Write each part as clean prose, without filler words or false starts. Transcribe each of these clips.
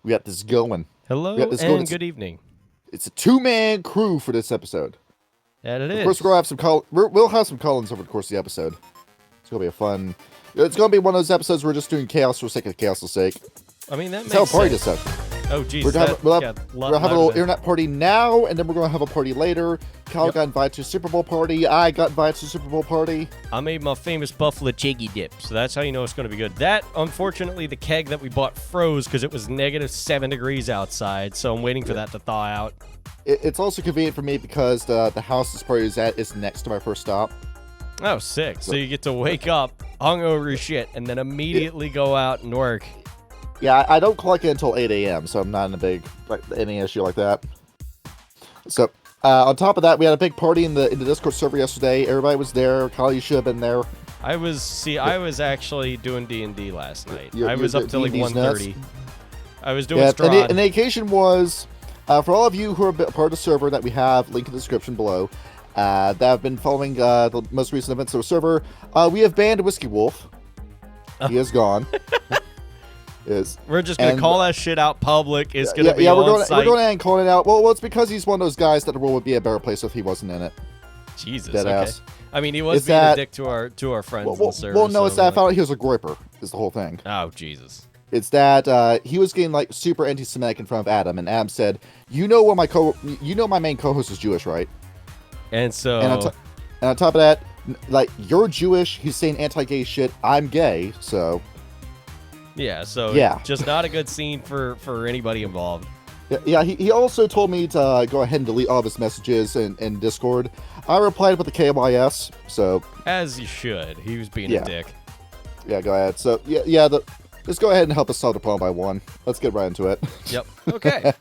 We got this going. We got Hello this going. and good evening. It's a two-man crew for this episode. That it Of is. course, we'll have some we'll have some call-ins over the course of the episode. It's gonna be a fun. It's gonna be one of those episodes where we're just doing chaos for the sake of chaos' sake. I mean, that That's how makes party sense. this up. Oh, jeez. We're gonna have a little internet. internet party now, and then we're gonna have a party later. Kyle got invited to a Super Bowl party. I got invited to a Super Bowl party. I made my famous buffalo chiggy dip, so that's how you know it's going to be good. That, unfortunately, the keg that we bought froze because it was -7 degrees outside, so I'm waiting for that to thaw out. It's also convenient for me because the house this party is at is next to my first stop. Oh, sick. So you get to wake up, hungover as shit, and then immediately go out and work. Yeah, I don't clock in until 8 a.m., so I'm not in a big any issue like that. So on top of that, we had a big party in the Discord server yesterday. Everybody was there. Kyle, you should have been there. I was actually doing D&D last night. I was Your up till like D&D's 1:30. I was doing Yeah, Strahd. and the occasion was for all of you who are part of the server that we have, link in the description below, that have been following the most recent events of the server. We have banned Whiskey Wolf. He is gone. We're just gonna call that shit out public. It's gonna be we're on site. going ahead and calling it out. Well, it's because he's one of those guys that the world would be a better place if he wasn't in it. Jesus. Dead Okay. ass. I mean, he was It's being that- a dick to our friends on the server. Well, no, it's so that I found out he was a groiper. Is the whole thing. Oh, Jesus. It's that he was getting like super anti-Semitic in front of Adam, and Adam said, "You know what my main co-host is Jewish, right?" And so, And on top of that, like, you're Jewish. He's saying anti-gay shit. I'm gay, so yeah, just not a good scene for anybody involved. yeah. He also told me to go ahead and delete all of his messages in Discord. I replied with the KYS, so As you should. He was being a dick. yeah, go ahead. So yeah. Just go ahead and help us solve the problem by one. Let's get right into it. Yep. Okay.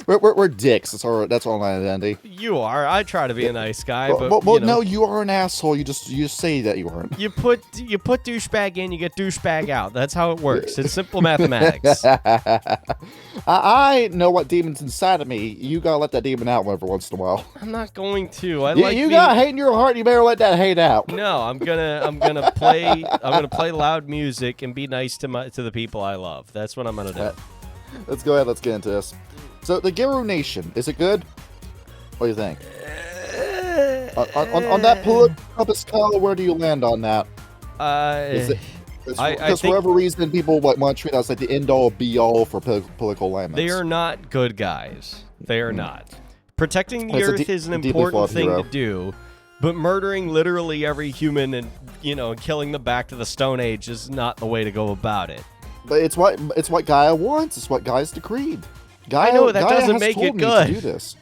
we're dicks. That's all my identity. You are. I try to be a nice guy, Well, but you know, no, you are an asshole. You just say that you aren't. you put douchebag in, you get douchebag out. That's how it works. It's simple mathematics. I know what demon's inside of me. You gotta let that demon out every once in a while. I'm not going to. You got hate in your heart. You better let that hate out. No, I'm gonna play loud music and be nice to the people I love. That's what I'm gonna do. Let's go ahead. Let's get into this. So the Garou Nation, is it good? What do you think? On that political scale, where do you land on that? Is it? Because for whatever reason, people want to treat us like the end-all, be-all for political alignments. They are not good guys. They are not. Protecting the It's Earth is an important thing to do, but murdering literally every human and killing them back to the Stone Age is not the way to go about it. But it's what Gaia wants. It's what Gaia's decreed. I know that Gaia doesn't has make told it me good. to do this.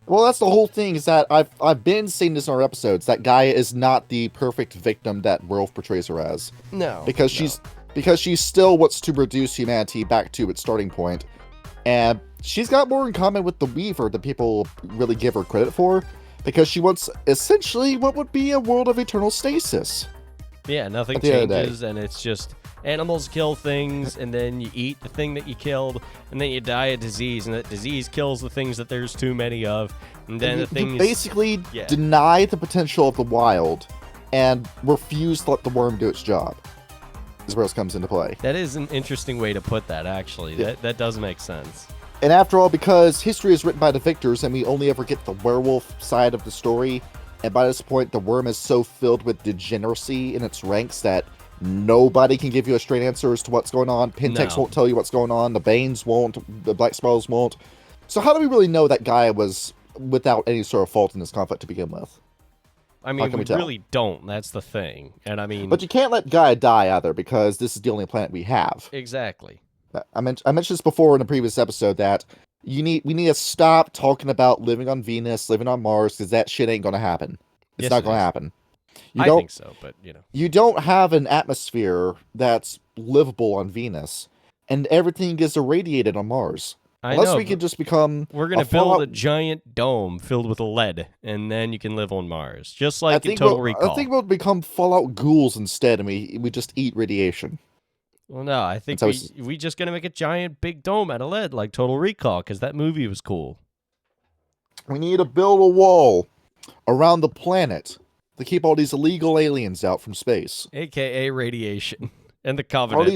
Well, that's the whole thing. Is that I've been saying this in our episodes that Gaia is not the perfect victim that Werewolf portrays her as. No, because she's still what's to reduce humanity back to its starting point, and she's got more in common with the Weaver than people really give her credit for, because she wants essentially what would be a world of eternal stasis. Yeah, nothing At the end of the day. changes, and it's just animals kill things, and then you eat the thing that you killed, and then you die of disease, and that disease kills the things that there's too many of, and then the things You basically deny the potential of the wild and refuse to let the worm do its job. Is where this comes into play. That is an interesting way to put that, actually. Yeah. That does make sense. And after all, because history is written by the victors and we only ever get the werewolf side of the story, and by this point the worm is so filled with degeneracy in its ranks that nobody can give you a straight answer as to what's going on. Pentex won't tell you what's going on. The Banes won't. The Black Spells won't. So how do we really know that Gaia was without any sort of fault in this conflict to begin with? I mean, we tell? really don't. That's the thing. And I mean... But you can't let Gaia die either, because this is the only planet we have. Exactly. I mentioned this before in a previous episode that we need to stop talking about living on Venus, living on Mars, because that shit ain't going to happen. It's not going to happen. I think so, but You don't have an atmosphere that's livable on Venus, and everything is irradiated on Mars. Unless we can just become... We're going to build a giant dome filled with lead, and then you can live on Mars. Just like in Total Recall. I think we'll become Fallout ghouls instead, and we just eat radiation. Well, no, I think we just going to make a giant big dome out of lead, like Total Recall, because that movie was cool. We need to build a wall around the planet to keep all these illegal aliens out from space. AKA radiation. And the Covenant.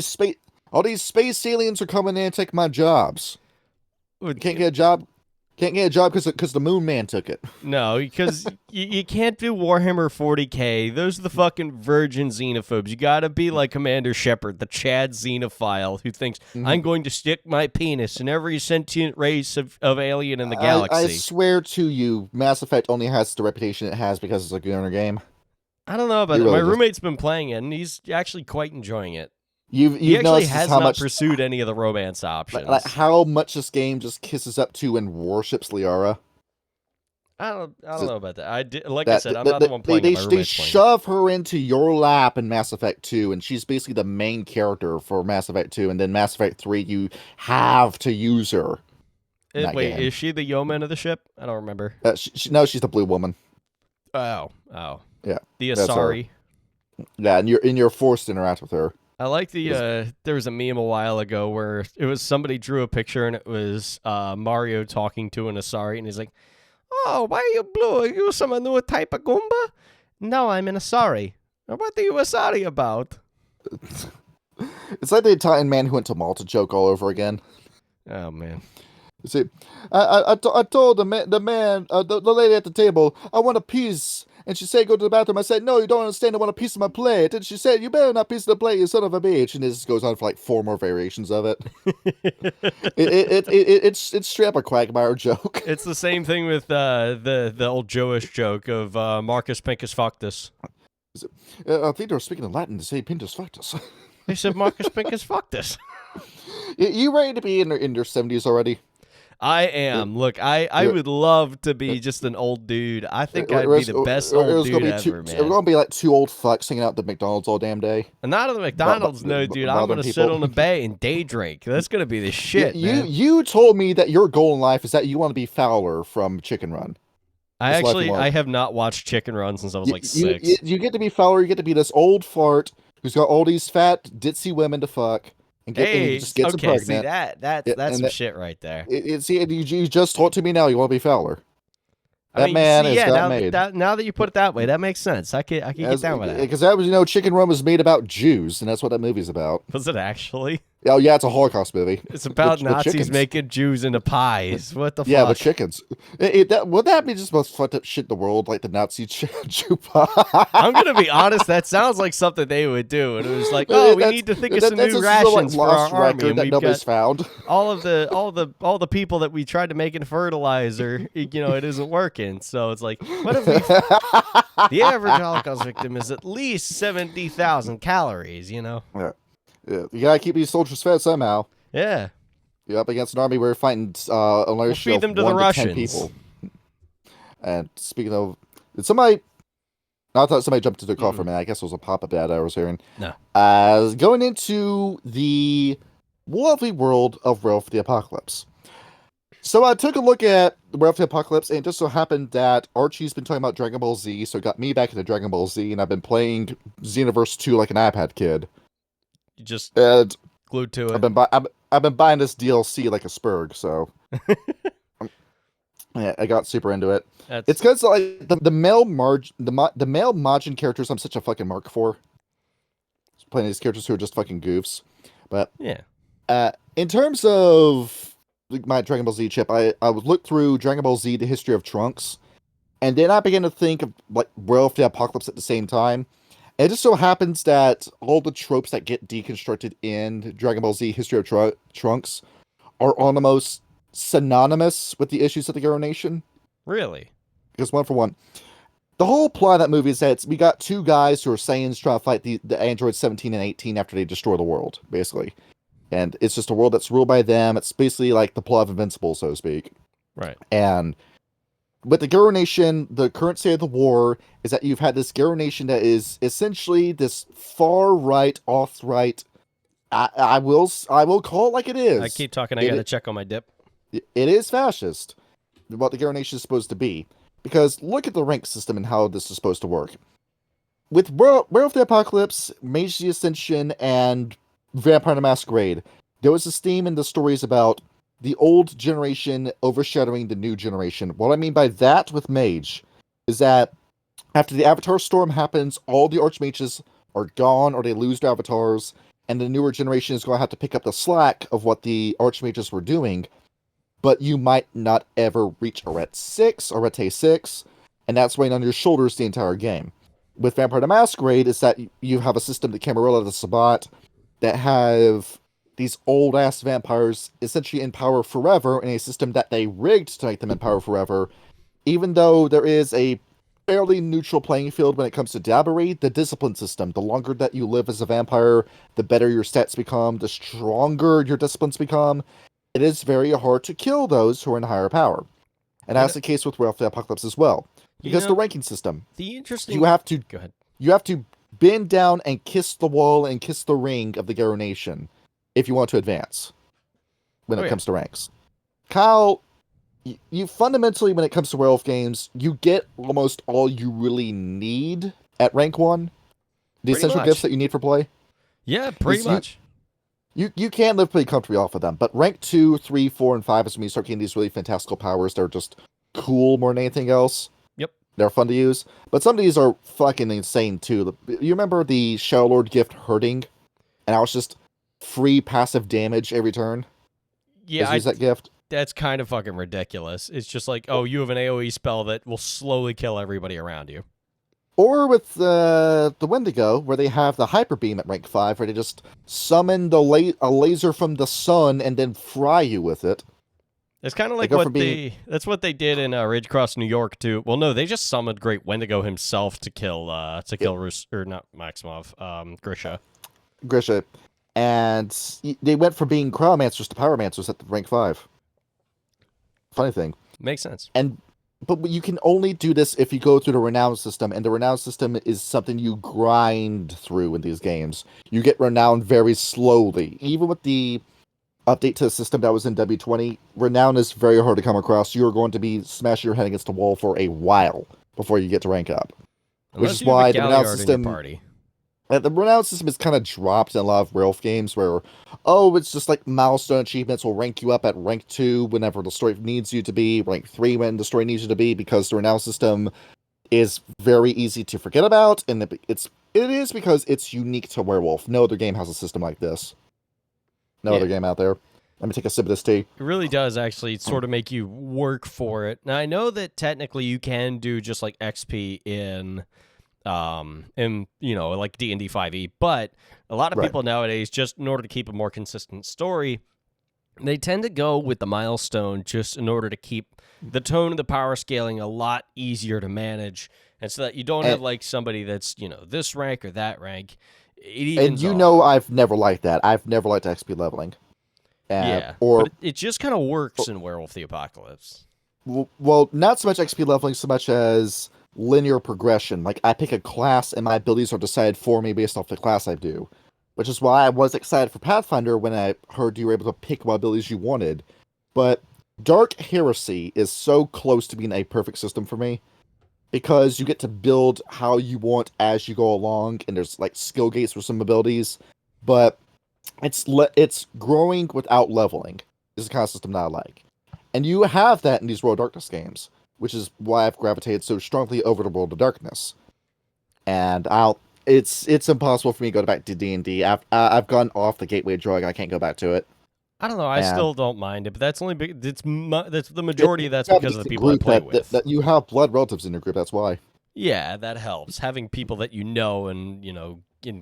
All these space aliens are coming in and take my jobs. Can't get a job. Can't get a job because the Moon Man took it. No, because you can't do Warhammer 40k. Those are the fucking virgin xenophobes. You gotta be like Commander Shepard, the Chad xenophile, who thinks, I'm going to stick my penis in every sentient race of alien in the galaxy. I swear to you, Mass Effect only has the reputation it has because it's a Gunner game. I don't know about that. My roommate's been playing it, and he's actually quite enjoying it. He actually has not pursued any of the romance options. Like how much this game just kisses up to and worships Liara. I don't know about that. I said, I'm not the one playing it. They shove her into your lap in Mass Effect 2, and she's basically the main character for Mass Effect 2, and then Mass Effect 3, you have to use her. Wait, game. Is she the yeoman of the ship? I don't remember. No, she's the blue woman. Oh. Yeah. The Asari. Yeah, and you're forced to interact with her. I like there was a meme a while ago where it was somebody drew a picture and it was Mario talking to an Asari, and he's like, "Oh, why are you blue? Are you some new type of Goomba?" "No, I'm an Asari." "What are you Asari about?" It's like the Italian man who went to Malta joke all over again. Oh man. See, I told the lady at the table, I want a piece. And she said, go to the bathroom. I said, no, you don't understand. I want a piece of my plate. And she said, you better not piece of the plate, you son of a bitch. And this goes on for like 4 more variations of it. It's straight up a Quagmire joke. It's the same thing with the old Jewish joke of Marcus Pincus Factus. I think they were speaking in Latin to say Pincus Factus. They said Marcus Pincus Factus. You ready to be in your 70s already? I am. Look, I would love to be just an old dude. I think I'd be the best old dude ever, man. We're going to be like 2 old fucks hanging out at the McDonald's all damn day. And not at the McDonald's, no, dude. I'm going to sit on the bay and day drink. That's going to be the shit, man. You told me that your goal in life is that you want to be Fowler from Chicken Run. I have not watched Chicken Run since I was like 6. You get to be Fowler. You get to be this old fart who's got all these fat, ditzy women to fuck. And just gets okay, see that's some shit right there. You just talked to me now. You want to be Fowler? Now that you put it that way, that makes sense. I can get down with that. Because that was, Chicken Run was made about Jews, and that's what that movie's about. Was it actually? Oh yeah, it's a Holocaust movie. It's about Nazis making Jews into pies. What the fuck? Yeah, but chickens. Would that be just the most fucked up shit in the world, like the Nazi Jew pie? I'm gonna be honest. That sounds like something they would do, and it was like, oh, we need to think of some new rations for our army, and that nobody's found. all the people that we tried to make into fertilizer. It isn't working. So it's like, what if the average Holocaust victim is at least 70,000 calories? Yeah. Yeah, you gotta keep these soldiers fed somehow. Yeah. You're up against an army where you're fighting we'll feed them to the Russians. 10 people. And speaking of, I thought somebody jumped into the call for a minute. I guess it was a pop-up ad I was hearing. No. Going into the lovely world of Werewolf the Apocalypse. So I took a look at Werewolf the Apocalypse, and it just so happened that Archie's been talking about Dragon Ball Z, so it got me back into Dragon Ball Z, and I've been playing Xenoverse 2 like an iPad kid. You just glued to it. I've been buying this DLC like a spurg, so yeah, I got super into it. It's because like the male Majin characters I'm such a fucking mark for. Playing these characters who are just fucking goofs, but yeah. In terms of my Dragon Ball Z chip, I would look through Dragon Ball Z: The History of Trunks, and then I began to think of like Werewolf the Apocalypse at the same time. It just so happens that all the tropes that get deconstructed in Dragon Ball Z History of Trunks are almost synonymous with the issues of the Garou Nation. Really? Because one for one, the whole plot of that movie is that we got 2 guys who are Saiyans trying to fight the androids 17 and 18 after they destroy the world, basically. And it's just a world that's ruled by them. It's basically like the plot of Invincible, so to speak. Right. And with the Garou Nation, the current state of the war is that you've had this Garou Nation that is essentially this far-right, alt-right, I will call it like it is. I keep talking, I gotta check on my dip. It is fascist, what the Garou Nation is supposed to be. Because look at the rank system and how this is supposed to work. With Werewolf the Apocalypse, Mage the Ascension, and Vampire the Masquerade, there was this theme in the stories about the old generation overshadowing the new generation. What I mean by that with Mage is that after the Avatar Storm happens, all the Archmages are gone or they lose their avatars, and the newer generation is going to have to pick up the slack of what the archmages were doing, but you might not ever reach Arete 6, Arete 6, and that's weighing on your shoulders the entire game. With Vampire the Masquerade, is that you have a system that Camarilla, the Sabbat, that have these old-ass vampires essentially in power forever in a system that they rigged to make them in power forever, even though there is a fairly neutral playing field when it comes to Dabbery, the discipline system. The longer that you live as a vampire, the better your stats become, the stronger your disciplines become. It is very hard to kill those who are in higher power. And that's the case with Werewolf the Apocalypse as well. Because the ranking system. The interesting... You have to... Go ahead. You have to bend down and kiss the wall and kiss the ring of the Garou Nation if you want to advance when it comes to ranks. Kyle, you fundamentally, when it comes to werewolf games, you get almost all you really need at rank 1. The essential gifts that you need for play. Yeah, pretty much. You can live pretty comfortably off of them, but rank 2, 3, 4, and 5 is when you start getting these really fantastical powers that are just cool more than anything else. Yep. They're fun to use. But some of these are fucking insane, too. You remember the Shadow Lord gift Hurting? And I was just free passive damage every turn? Yeah, use that gift. That's kind of fucking ridiculous. It's just like, oh, you have an AoE spell that will slowly kill everybody around you. Or with the Wendigo, where they have the Hyper Beam at rank 5, where they just summon a laser from the sun and then fry you with it. It's kind of like that's what they did in Ridgecross, New York, too. Well, no, they just summoned Great Wendigo himself to kill Grisha. Grisha. And they went from being Cryomancers to Pyromancers at rank 5. Funny thing. Makes sense. But you can only do this if you go through the Renown system, and the Renown system is something you grind through in these games. You get Renown very slowly. Even with the update to the system that was in W20, Renown is very hard to come across. You're going to be smashing your head against the wall for a while before you get to rank up. Unless which is why the Renown system... party. The Renown system is kind of dropped in a lot of werewolf games where, oh, it's just like milestone achievements will rank you up at rank 2 whenever the story needs you to be, rank 3 when the story needs you to be, because the Renown system is very easy to forget about, and it is because it's unique to werewolf. No other game has a system like this. No other game out there. Let me take a sip of this tea. It really does actually sort of make you work for it. Now, I know that technically you can do just like XP in like D&D 5e, but a lot of people nowadays, just in order to keep a more consistent story, they tend to go with the milestone just in order to keep the tone of the power scaling a lot easier to manage, and so that you don't have like somebody that's this rank or that rank. I've never liked that. I've never liked XP leveling. But it just kind of works in Werewolf the Apocalypse. Well, not so much XP leveling so much as linear progression. Like, I pick a class and my abilities are decided for me based off the class I do. Which is why I was excited for Pathfinder when I heard you were able to pick what abilities you wanted. But Dark Heresy is so close to being a perfect system for me. Because you get to build how you want as you go along, and there's like skill gates for some abilities. But it's growing without leveling. This is the kind of system that I like. And you have that in these World of Darkness games, which is why I've gravitated so strongly over to World of Darkness. And it's impossible for me to go back to D&D. I've gone off the gateway drug. I can't go back to it. I don't know. I still don't mind it, but that's only that's the majority. That's because of the people I play with. That you have blood relatives in your group. That's why. Yeah, that helps. Having people that you know and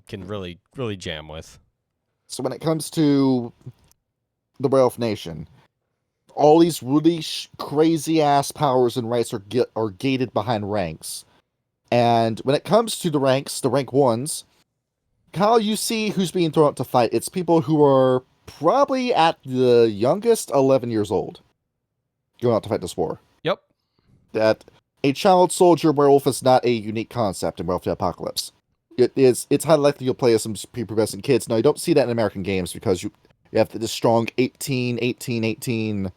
can really jam with. So when it comes to the Werewolf Nation, all these really crazy ass powers and rights are gated behind ranks. And when it comes to the ranks, the rank 1s, Kyle, you see who's being thrown out to fight. It's people who are probably at the youngest 11 years old going out to fight this war. Yep. That a child soldier werewolf is not a unique concept in Werewolf the Apocalypse. It's highly likely you'll play as some prepubescent kids. Now, you don't see that in American games because you have this strong 18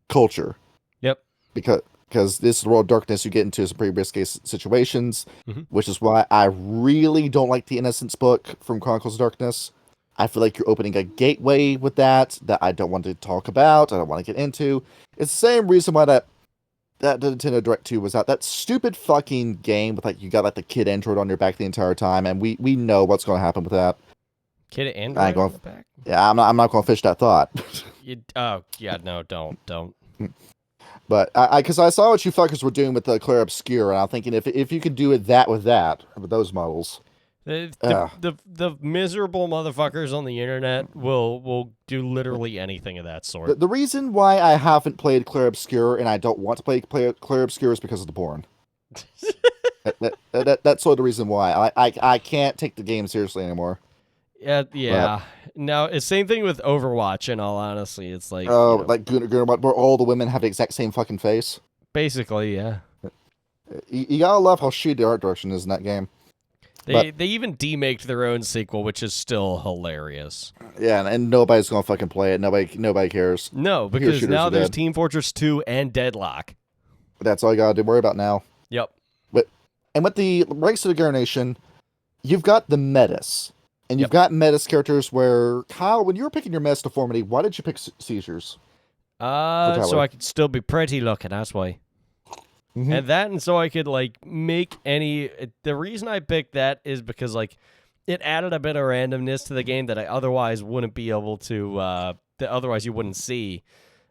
culture. Yep. Because this is the World of Darkness, you get into some pretty risky situations, which is why I really don't like the Innocence book from Chronicles of Darkness. I feel like you're opening a gateway with that I don't want to talk about, I don't want to get into. It's the same reason why that Nintendo Direct 2 was out. That stupid fucking game with you got the kid android on your back the entire time, and we know what's going to happen with that. Kid I ain't Android going. in the back? Yeah, I'm not going to fish that thought. Oh, yeah, no, don't. But because I saw what you fuckers were doing with the Claire Obscure, and I'm thinking if you could do it with those models, The miserable motherfuckers on the internet will do literally anything of that sort. the reason why I haven't played Claire Obscure and I don't want to play Claire Obscure is because of the porn. That's sort of the reason why I can't take the game seriously anymore. Yeah. No, it's same thing with Overwatch. In all honesty, it's like Like where all the women have the exact same fucking face. basically, yeah. You gotta love how shitty the art direction is in that game. They even demaked their own sequel, which is still hilarious. Yeah, and nobody's gonna fucking play it. Nobody cares. No, because now there's Team Fortress 2 and Deadlock. That's all you gotta worry about now. Yep. And with the ranks of the Garou Nation, you've got the Metis. And you've got Metis characters where, Kyle, when you were picking your Metis deformity, why did you pick Seizures? So I could still be pretty looking, that's why. Mm-hmm. And so I could, like, make any... The reason I picked that is because, like, it added a bit of randomness to the game that I otherwise wouldn't be able to... that otherwise you wouldn't see.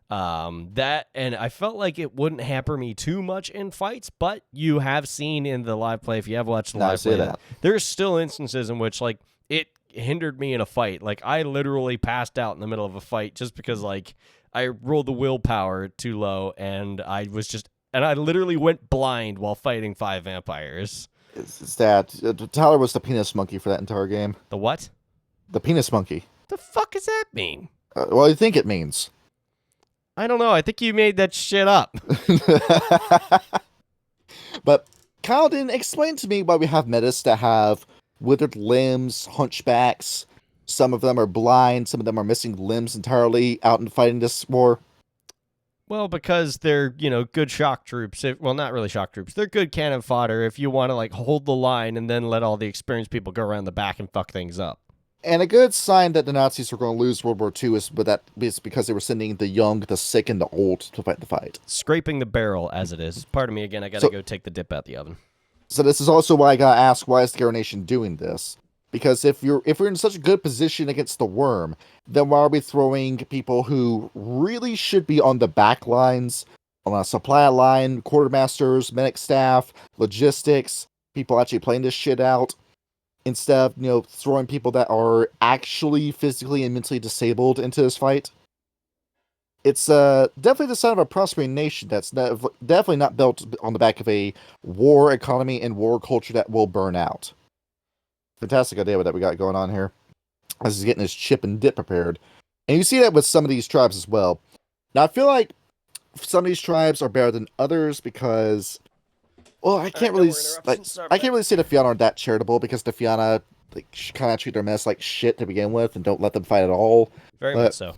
And I felt like it wouldn't hamper me too much in fights, but you have seen in the live play, if you have watched the live play, there's still instances in which, like, it hindered me in a fight. Like, I literally passed out in the middle of a fight just because, like, I rolled the willpower too low, and I literally went blind while fighting 5 vampires. It's that Tyler was the penis monkey for that entire game. The what? The penis monkey. The fuck does that mean? Well, I think it means. I don't know. I think you made that shit up. But Kyle didn't explain to me why we have metas that have withered limbs, hunchbacks. Some of them are blind. Some of them are missing limbs entirely out in fighting this war. Well, because they're, good shock troops. Well, not really shock troops. They're good cannon fodder if you want to, like, hold the line and then let all the experienced people go around the back and fuck things up. And a good sign that the Nazis were going to lose World War II is because they were sending the young, the sick, and the old to fight the fight. Scraping the barrel, as it is. Pardon me again, I gotta go take the dip out the oven. So this is also why I gotta ask, why is the Garou Nation doing this? Because if we're in such a good position against the worm, then why are we throwing people who really should be on the back lines, on a supply line, quartermasters, medic staff, logistics, people actually playing this shit out, instead of, throwing people that are actually physically and mentally disabled into this fight? It's definitely the sign of a prospering nation that's definitely not built on the back of a war economy and war culture that will burn out. Fantastic idea that we got going on here. As he's getting his chip and dip prepared. And you see that with some of these tribes as well. Now, I feel like some of these tribes are better than others because... Well, I can't really say the Fianna are that charitable because the Fianna kind of treat their mess like shit to begin with and don't let them fight at all. Very much so.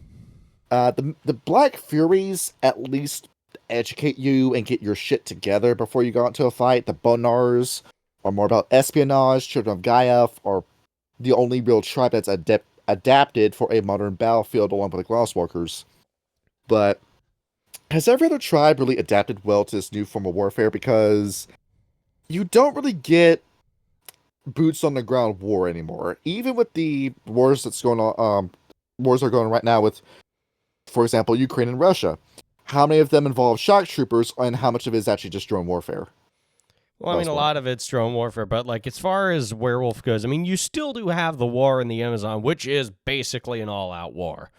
The Black Furies at least educate you and get your shit together before you go into a fight. The Bonars are more about espionage. Children of Gaia are the only real tribe that's adapted for a modern battlefield along with the Glasswalkers. But has every other tribe really adapted well to this new form of warfare? Because you don't really get boots on the ground war anymore. Even with the wars that's going on, wars are going right now with, for example, Ukraine and Russia. How many of them involve shock troopers, and how much of it is actually just drone warfare? Well, I mean, a lot of it's drone warfare, but, like, as far as werewolf goes, I mean, you still do have the war in the Amazon, which is basically an all-out war.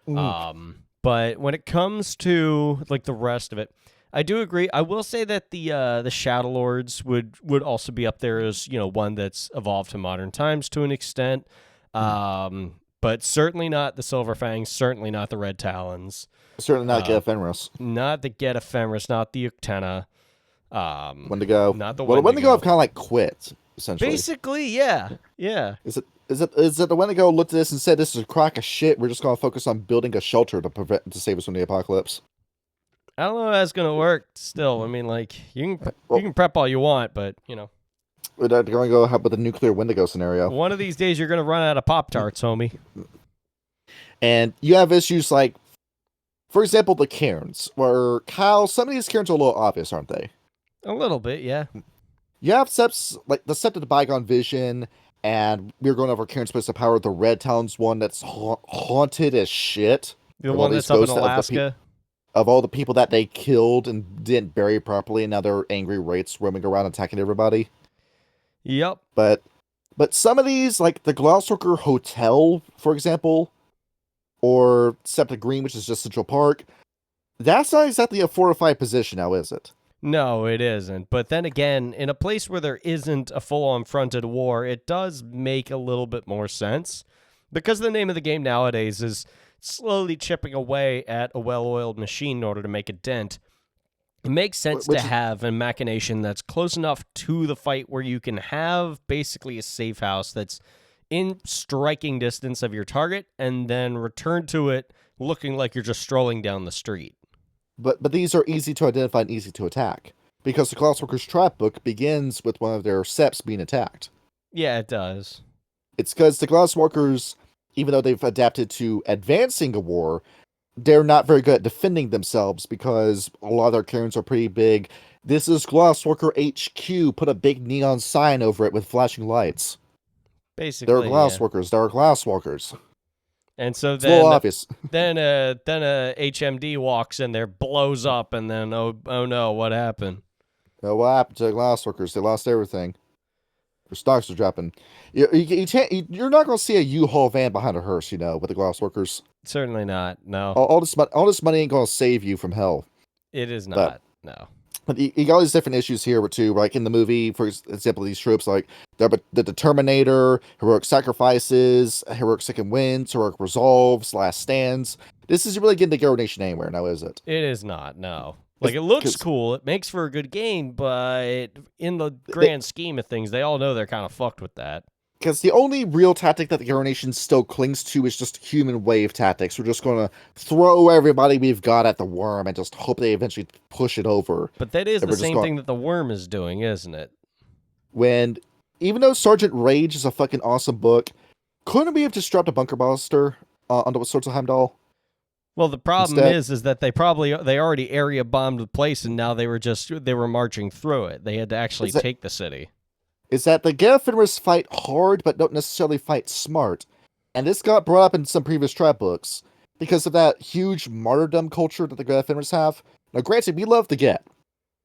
But when it comes to, like, the rest of it, I do agree. I will say that the Shadow Lords would also be up there as, one that's evolved to modern times to an extent. But certainly not the Silver Fangs, certainly not the Red Talons. Certainly not Get Ephemeris. Not the Get Ephemeris, not the Uktena. Wendigo. Not the Wendigo. Wendigo have kind of like quit, essentially. Basically, yeah. Is it the Wendigo looked at this and said, "This is a crock of shit. We're just going to focus on building a shelter to save us from the apocalypse"? I don't know how that's going to work. Still, I mean, like you can prep all you want, but They're going to go with the nuclear Wendigo scenario. One of these days, you're going to run out of Pop-Tarts, homie. And you have issues like, for example, the cairns, where Kyle, some of these cairns are a little obvious, aren't they? A little bit, yeah. You have steps like the Sept of the Bygone Vision, and we were going over Karen's place of power. The Red Town's one that's haunted as shit. The Of all one these that's up in ghosts Alaska. of all the people that they killed and didn't bury properly, and now they're angry wraiths roaming around attacking everybody. Yep. But some of these, like the Glossworker Hotel, for example, or Septic Green, which is just Central Park, that's not exactly a fortified position now, is it? No, it isn't. But then again, in a place where there isn't a full-on fronted war, it does make a little bit more sense. Because the name of the game nowadays is slowly chipping away at a well-oiled machine in order to make a dent. It makes sense to have a machination that's close enough to the fight where you can have basically a safe house that's in striking distance of your target and then return to it looking like you're just strolling down the street. But these are easy to identify and easy to attack. Because the Glossworker's Trap book begins with one of their seps being attacked. Yeah, it does. It's because the Glossworkers, even though they've adapted to advancing a war, they're not very good at defending themselves because a lot of their cairns are pretty big. This is Glossworker HQ. Put a big neon sign over it with flashing lights. Basically, They're Glossworkers. They're Glossworkers. And so It's a little obvious. then a HMD walks in there, blows up, and then oh no, what happened? What happened to the Glossworkers? They lost everything. Their stocks are dropping. You're not going to see a U-Haul van behind a hearse, with the Glossworkers. Certainly not. No, All this money ain't going to save you from hell. it is not. No. But you got all these different issues here too, like in the movie, for example, these tropes like the Determinator, heroic sacrifices, heroic second wins, heroic resolves, last stands. This isn't really getting the Garou Nation anywhere now, is it? It is not. No. Like, it looks cool. It makes for a good game, but in the grand scheme of things, they all know they're kind of fucked with that. Because the only real tactic that the Garou Nation still clings to is just human wave tactics. We're just going to throw everybody we've got at the worm and just hope they eventually push it over. But that is the same thing that the worm is doing, isn't it? Even though Sergeant Rage is a fucking awesome book, couldn't we have just dropped a Bunker Buster onto Swords of Heimdall? Well, the problem is that they already area bombed the place, and now they were marching through it. They had to actually take the city. Is that the Garou fight hard, but don't necessarily fight smart. And this got brought up in some previous trap books because of that huge martyrdom culture that the Garou have. Now, granted, we love the Get.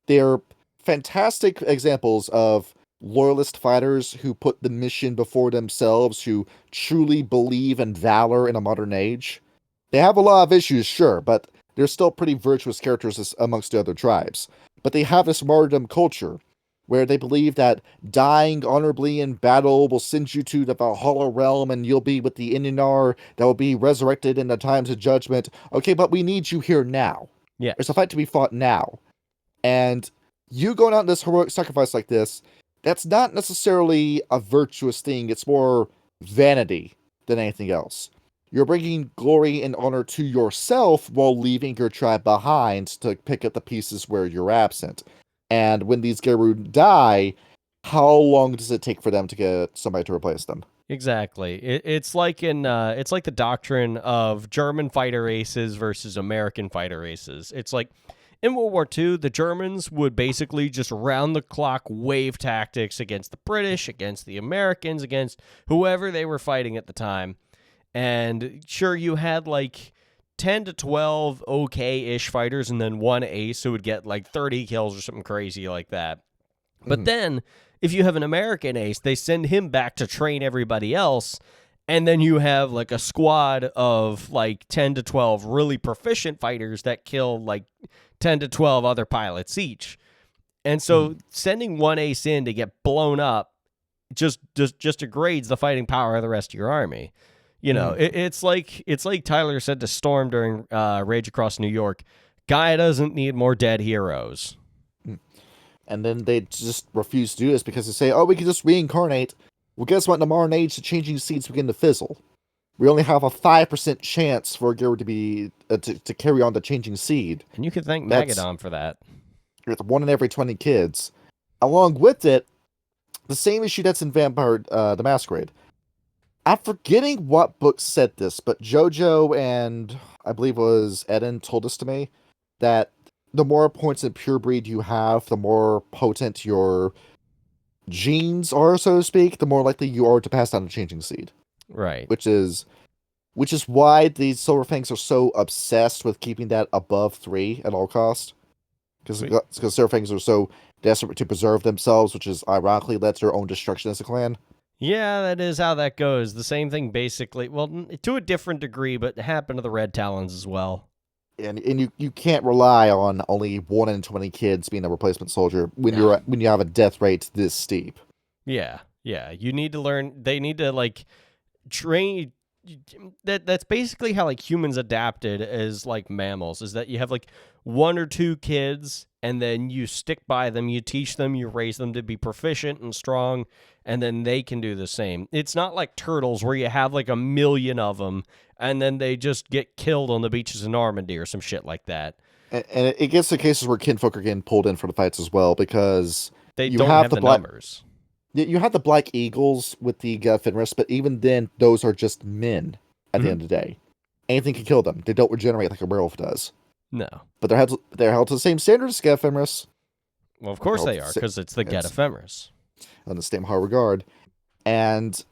They're fantastic examples of loyalist fighters who put the mission before themselves, who truly believe in valor in a modern age. They have a lot of issues, sure, but they're still pretty virtuous characters amongst the other tribes. But they have this martyrdom culture, where they believe that dying honorably in battle will send you to the Valhalla realm and you'll be with the Inyanar that will be resurrected in the times of judgment. Okay, but we need you here now. Yeah. There's a fight to be fought now. And you going out in this heroic sacrifice like this, that's not necessarily a virtuous thing. It's more vanity than anything else. You're bringing glory and honor to yourself while leaving your tribe behind to pick up the pieces where you're absent. And when these Garou die, how long does it take for them to get somebody to replace them? Exactly. It's like the doctrine of German fighter aces versus American fighter aces. It's like in World War II, the Germans would basically just round the clock wave tactics against the British, against the Americans, against whoever they were fighting at the time. And sure, you had like 10 to 12 okay-ish fighters and then one ace who would get like 30 kills or something crazy like that. But then, if you have an American ace, they send him back to train everybody else, and then you have like a squad of like 10 to 12 really proficient fighters that kill like 10 to 12 other pilots each. And so sending one ace in to get blown up just degrades the fighting power of the rest of your army. It's like Tyler said to Storm during Rage Across New York, guy doesn't need more dead heroes. And then they just refuse to do this because they say, oh, we can just reincarnate. Well, guess what? In the modern age, the changing seeds begin to fizzle. We only have a 5% chance for a Garou to be to carry on the changing seed. And you can thank Magadon for that. It's 1 in every 20 kids. Along with it, the same issue that's in Vampire the Masquerade. I'm forgetting what book said this, but JoJo and I believe it was Eden told this to me, that the more points in pure breed you have, the more potent your genes are, so to speak, the more likely you are to pass down a changing seed. Right. Which is why these Silver Fangs are so obsessed with keeping that above 3 at all costs. Because Sweet. Silver Fangs are so desperate to preserve themselves, which is ironically led to their own destruction as a clan. Yeah, that is how that goes. The same thing basically, well, to a different degree, but it happened to the Red Talons as well. And you can't rely on only 1 in 20 kids being a replacement soldier when No. when you have a death rate this steep. Yeah, yeah. You need to learn. They need to like train. That's basically how like humans adapted as like mammals. Is that you have like 1 or 2 kids, and then you stick by them. You teach them. You raise them to be proficient and strong, and then they can do the same. It's not like turtles where you have like 1,000,000 of them, and then they just get killed on the beaches of Normandy or some shit like that. And it gets to cases where kinfolk are getting pulled in for the fights as well, because They you don't have have the the black numbers. you have the Black Eagles with the Fenris, but even then, those are just men at the Mhm. end of the day. Anything can kill them. They don't regenerate like a werewolf does. No. But they're held to the same standards as Fenris, Well, of course held they to the are, sa- because it's the Get it's Ephemeris. on the same high regard. And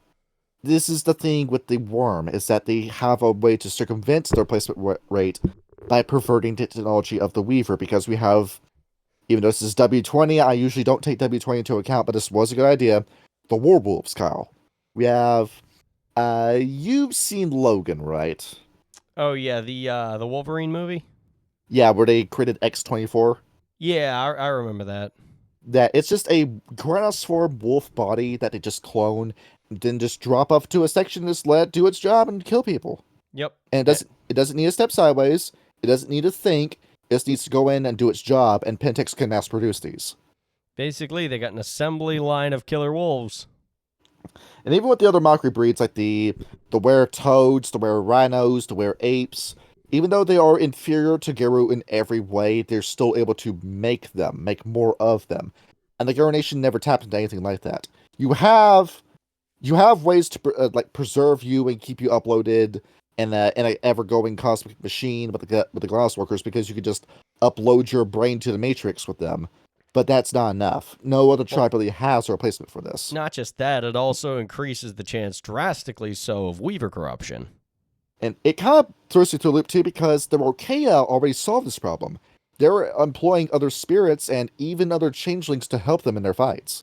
this is the thing with the worm, is that they have a way to circumvent their replacement rate by perverting the technology of the Weaver, because we have, even though this is W20, I usually don't take W20 into account, but this was a good idea, the Werewolves, Kyle. We have, you've seen Logan, right? Oh yeah, the Wolverine movie. Yeah, where they created X-24. Yeah, I remember that. That it's just a Tyrannosaur wolf body that they just clone, and then just drop off to a section, just let it do its job and kill people. Yep. And it doesn't need to step sideways. It doesn't need to think. It just needs to go in and do its job, and Pentex can mass produce these. Basically, they got an assembly line of killer wolves. And even with the other mockery breeds, like the were toads, the were rhinos, the were apes, even though they are inferior to Garou in every way, they're still able to make more of them. And the Garou Nation never tapped into anything like that. You have ways to preserve you and keep you uploaded in an ever going cosmic machine with the glass workers, because you could just upload your brain to the matrix with them. But that's not enough. No other tribe really has a replacement for this. Not just that, it also increases the chance drastically so of Weaver corruption. And it kind of throws you through a loop too, because the Rokea already solved this problem. They're employing other spirits and even other changelings to help them in their fights.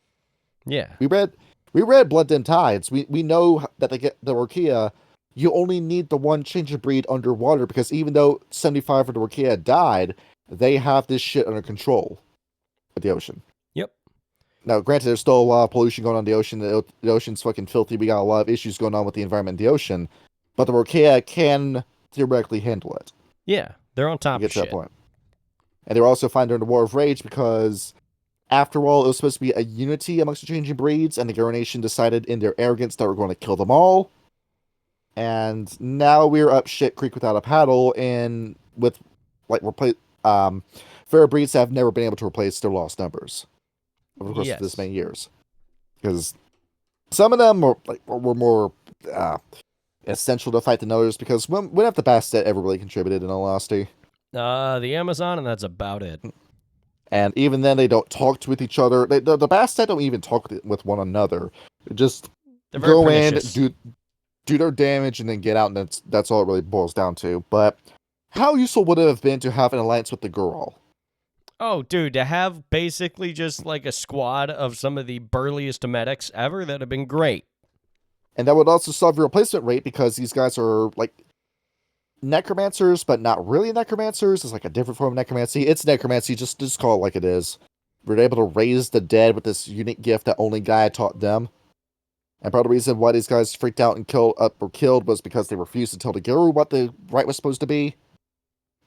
Yeah. We read Blood Dim Tides. We know that they get the Rokea. You only need the one change of breed underwater, because even though 75 of the Rokea died, they have this shit under control with the ocean. Yep. Now, granted, there's still a lot of pollution going on in the ocean. The ocean's fucking filthy. We got a lot of issues going on with the environment in the ocean. But the Rokea can theoretically handle it. Yeah. They're on top of Get to that shit. point. And they were also fine during the War of Rage, because, after all, it was supposed to be a unity amongst the changing breeds, and the Garou Nation decided in their arrogance that we're going to kill them all. And now we're up shit creek without a paddle, and with fair breeds that have never been able to replace their lost numbers over the course of this many years. Because some of them were more essential to fight than others, because when have the Bastet ever really contributed, in all honesty? The Amazon, and that's about it. And even then, they don't talk with each other. The Bastet don't even talk with one another. They just They're very go pernicious. in, do their damage, and then get out, and that's all it really boils down to. But how useful would it have been to have an alliance with the Girl? Oh, dude, to have basically just like a squad of some of the burliest medics ever, that'd have been great. And that would also solve your replacement rate, because these guys are like necromancers, but not really necromancers. It's like a different form of necromancy. It's necromancy, just call it like it is. We're able to raise the dead with this unique gift that only Gaia taught them. And part of the reason why these guys freaked out and were killed was because they refused to tell the Garou what the right was supposed to be.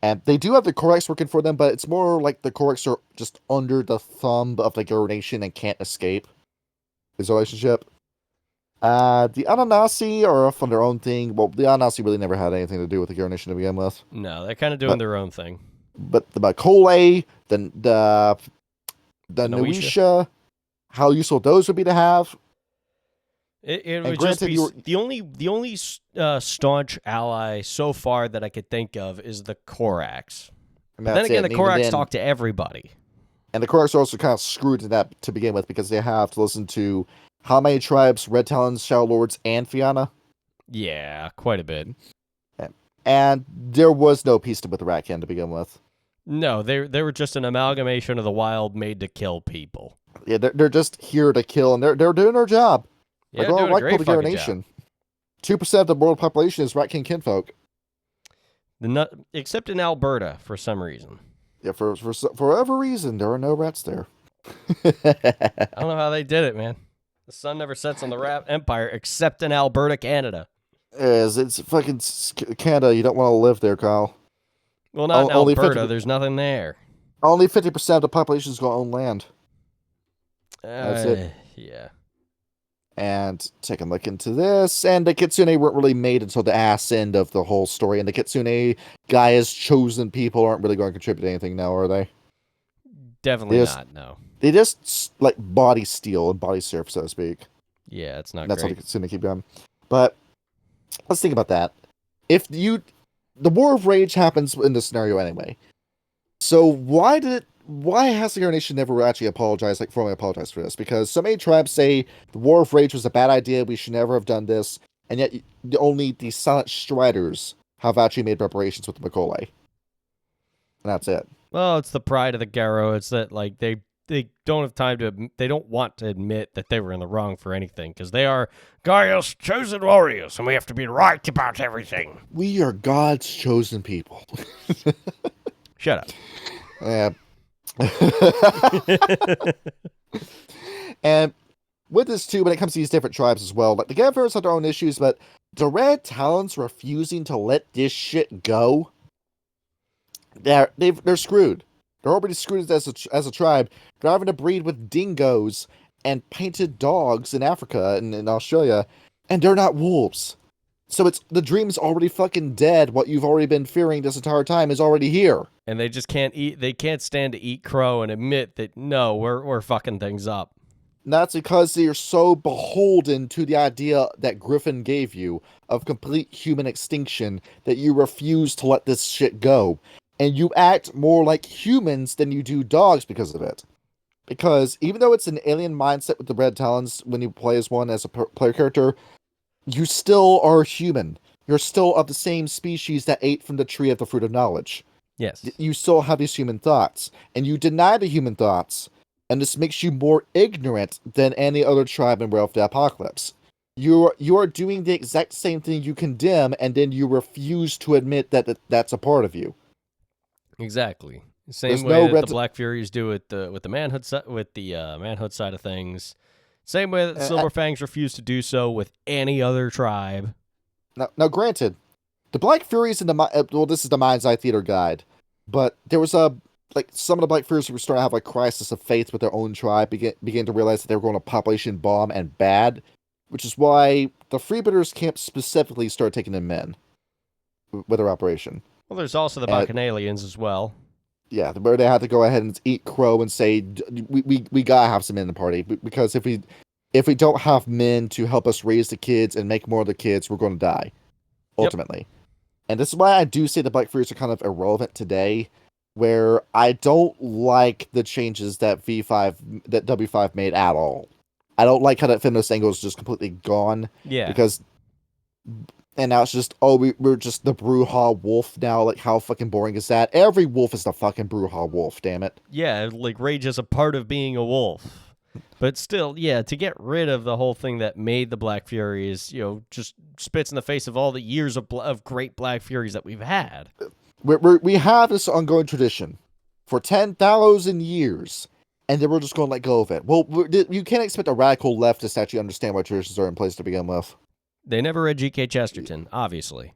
And they do have the Korax working for them, but it's more like the Korax are just under the thumb of the Garou Nation and can't escape his relationship. The Ananasi are off on their own thing. Well, the Ananasi really never had anything to do with the Garou Nation to begin with. No, they're kind of doing their own thing. But the Makole, the Noisha, how useful those would be to have. It would just be the only staunch ally so far that I could think of is the Korax. But then again, the Korax talk to everybody. And the Krarks are also kind of screwed in that to begin with because they have to listen to how many tribes? Red Talons, Shadow Lords, and Fianna? Yeah, quite a bit. And there was no peace with the Ratkin to begin with. No, they were just an amalgamation of the wild made to kill people. Yeah, they're just here to kill, and they're doing their job. Yeah, Like, doing a great the fucking Nation. job. 2% of the world population is Ratkin kinfolk. Except in Alberta, for some reason. Yeah, for whatever reason, there are no rats there. I don't know how they did it, man. The sun never sets on the Rat Empire, except in Alberta, Canada. It's fucking Canada. You don't want to live there, Kyle. Well, not in Only Alberta. 50 There's nothing there. Only 50% of the population is going to own land. That's it. Yeah. And take a look into this, and the Kitsune weren't really made until the ass end of the whole story, and the Kitsune Gaia's chosen people aren't really going to contribute anything now, are they? Definitely not, no. They just, like, body steal and body surf, so to speak. Yeah, it's not That's great. how the Kitsune keep going. But, let's think about that. The War of Rage happens in this scenario anyway. So why has the Garou Nation never actually apologized, like formally apologized for this? Because so many tribes say the War of Rage was a bad idea, we should never have done this, and yet only the Silent Striders have actually made reparations with the Macaulay. And that's it. Well, it's the pride of the Garou. It's that, like, they don't have time to, they don't want to admit that they were in the wrong for anything, because they are Gaia's chosen warriors, and we have to be right about everything. We are God's chosen people. Shut up. Yeah. And with this too, when it comes to these different tribes as well, like the Gavars have their own issues, but the Red Talons refusing to let this shit go, they're screwed. They're already screwed as a tribe. They're having to breed with dingoes and painted dogs in Africa and in Australia, and they're not wolves. So the dream's already fucking dead. What you've already been fearing this entire time is already here. And they just can't eat. They can't stand to eat crow and admit that no, we're fucking things up. And that's because you're so beholden to the idea that Griffin gave you of complete human extinction that you refuse to let this shit go, and you act more like humans than you do dogs because of it. Because even though it's an alien mindset with the Red Talons when you play as one as a player character, you still are human. You're still of the same species that ate from the tree of the fruit of knowledge. Yes. You still have these human thoughts, and you deny the human thoughts, and this makes you more ignorant than any other tribe in Realm of the Apocalypse. You are doing the exact same thing you condemn, and then you refuse to admit that that's a part of you. Exactly. Same There's way no that the Black Furies do with the manhood manhood side of things. Same way that the Silverfangs refuse to do so with any other tribe. Now, granted, the Black Furies in the this is the Mind's Eye Theater guide, but there was some of the Black Furies were starting to have like crisis of faith with their own tribe, began to realize that they were going to population bomb and bad, which is why the Freebooters camp specifically started taking in men with their operation. Well, there's also the Bacchanalians as well. Yeah, where they had to go ahead and eat crow and say we gotta have some men in the party, because if we don't have men to help us raise the kids and make more of the kids, we're going to die ultimately. Yep. And this is why I do say the Black Furies are kind of irrelevant today, where I don't like the changes that W5 made at all. I don't like how that feminist angle is just completely gone. Yeah. And now it's just, we're just the Brujah wolf now. Like, how fucking boring is that? Every wolf is the fucking Brujah wolf, damn it. Yeah, like, rage is a part of being a wolf. But still, yeah, to get rid of the whole thing that made the Black Furies, just spits in the face of all the years of great Black Furies that we've had. We have this ongoing tradition for 10,000 years, and then we're just going to let go of it. Well, you can't expect a radical leftist to actually understand why traditions are in place to begin with. They never read G.K. Chesterton, obviously.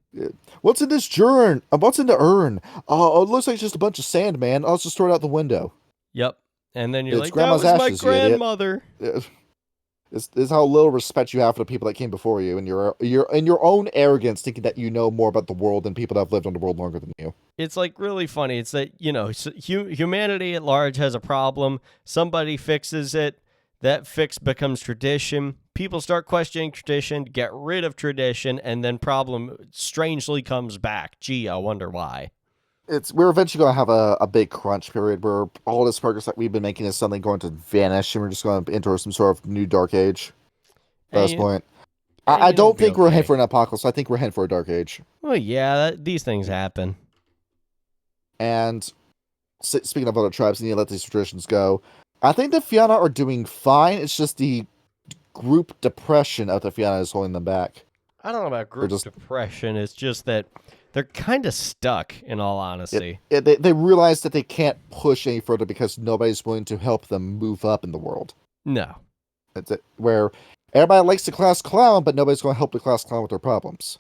What's in this urn? What's in the urn? Oh, it looks like just a bunch of sand, man. I'll just throw it out the window. Yep. And then you're it's like, Grandma's that was ashes, my grandmother. This is how little respect you have for the people that came before you, and you're in your own arrogance thinking that you know more about the world than people that have lived on the world longer than you. It's like really funny. It's that, humanity at large has a problem. Somebody fixes it. That fix becomes tradition. People start questioning tradition, get rid of tradition, and then problem strangely comes back. Gee, I wonder why. we're eventually going to have a big crunch period where all this progress that we've been making is suddenly going to vanish, and we're just going to enter some sort of new dark age. At this And point, I it'll don't be think we're heading okay. for an apocalypse. I think we're heading for a dark age. Well, yeah, these things happen. And speaking of other tribes, you need to let these traditions go. I think the Fianna are doing fine. It's just the group depression of the Fianna is holding them back. I don't know about They're group just depression. It's just that they're kind of stuck, in all honesty. they realize that they can't push any further because nobody's willing to help them move up in the world. No. It's where everybody likes the class clown, but nobody's going to help the class clown with their problems.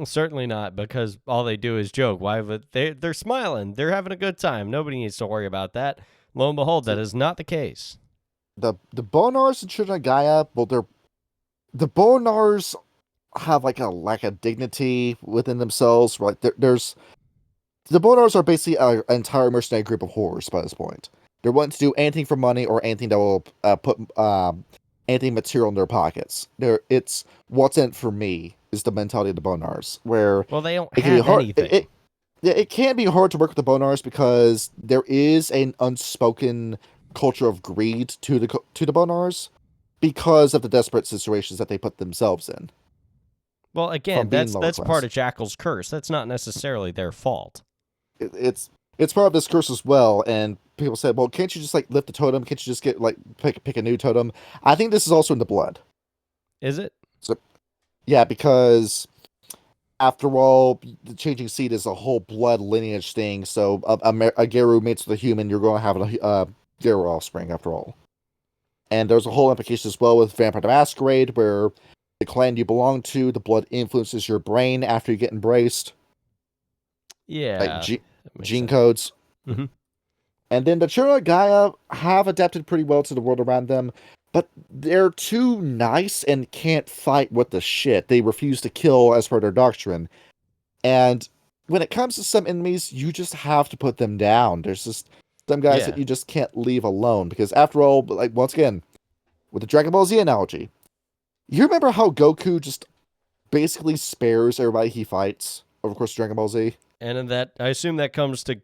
Certainly not, because all they do is joke. Why would they're smiling. They're having a good time. Nobody needs to worry about that. Lo and behold, that is not the case. The Bonars and Children of Gaia, well, the Bonars have like a lack of dignity within themselves. Right? There's the Bonars are basically an entire mercenary group of whores by this point. They're willing to do anything for money or anything that will put anything material in their pockets. It's what's in it for me is the mentality of the Bonars, where Well, they don't it can be have hard. anything. It can be hard to work with the Bonars because there is an unspoken culture of greed to the Bonars because of the desperate situations that they put themselves in Well, from again, being that's lower that's part class. of Jackal's curse. That's not necessarily their fault. It's part of this curse as well, and people say, well, can't you just like lift the totem? Can't you just get like pick a new totem? I think this is also in the blood. Is it? So yeah, because after all, the changing seed is a whole blood lineage thing. So a Garou mates with a human, you're going to have a Garou offspring after all. And there's a whole implication as well with Vampire the Masquerade, where the clan you belong to, the blood influences your brain after you get embraced, like Yeah, that makes gene sense. codes. Hmm. And then the Children of Gaia have adapted pretty well to the world around them, but they're too nice and can't fight with the shit. They refuse to kill as per their doctrine. And when it comes to some enemies, you just have to put them down. There's just some guys that Yeah, you just can't leave alone because after all, like once again, with the Dragon Ball Z analogy, you remember how Goku just basically spares everybody he fights over the course of Dragon Ball Z? and in that, I assume that comes to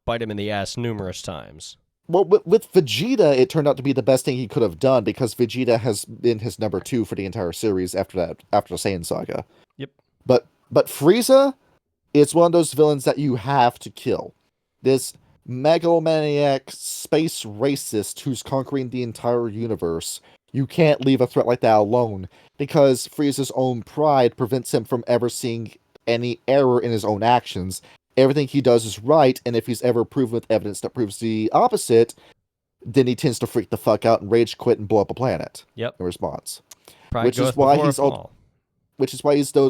bite him in the ass numerous times. Well, with Vegeta, it turned out to be the best thing he could have done because Vegeta has been his number two for the entire series after the Saiyan saga. Yep. But Frieza is one of those villains that you have to kill. This megalomaniac space racist who's conquering the entire universe. You can't leave a threat like that alone because Frieza's own pride prevents him from ever seeing any error in his own actions. Everything he does is right, and if he's ever proven with evidence that proves the opposite, then he tends to freak the fuck out and rage quit and blow up a planet Yep. in response. Pride Which is goeth why before a he's fall.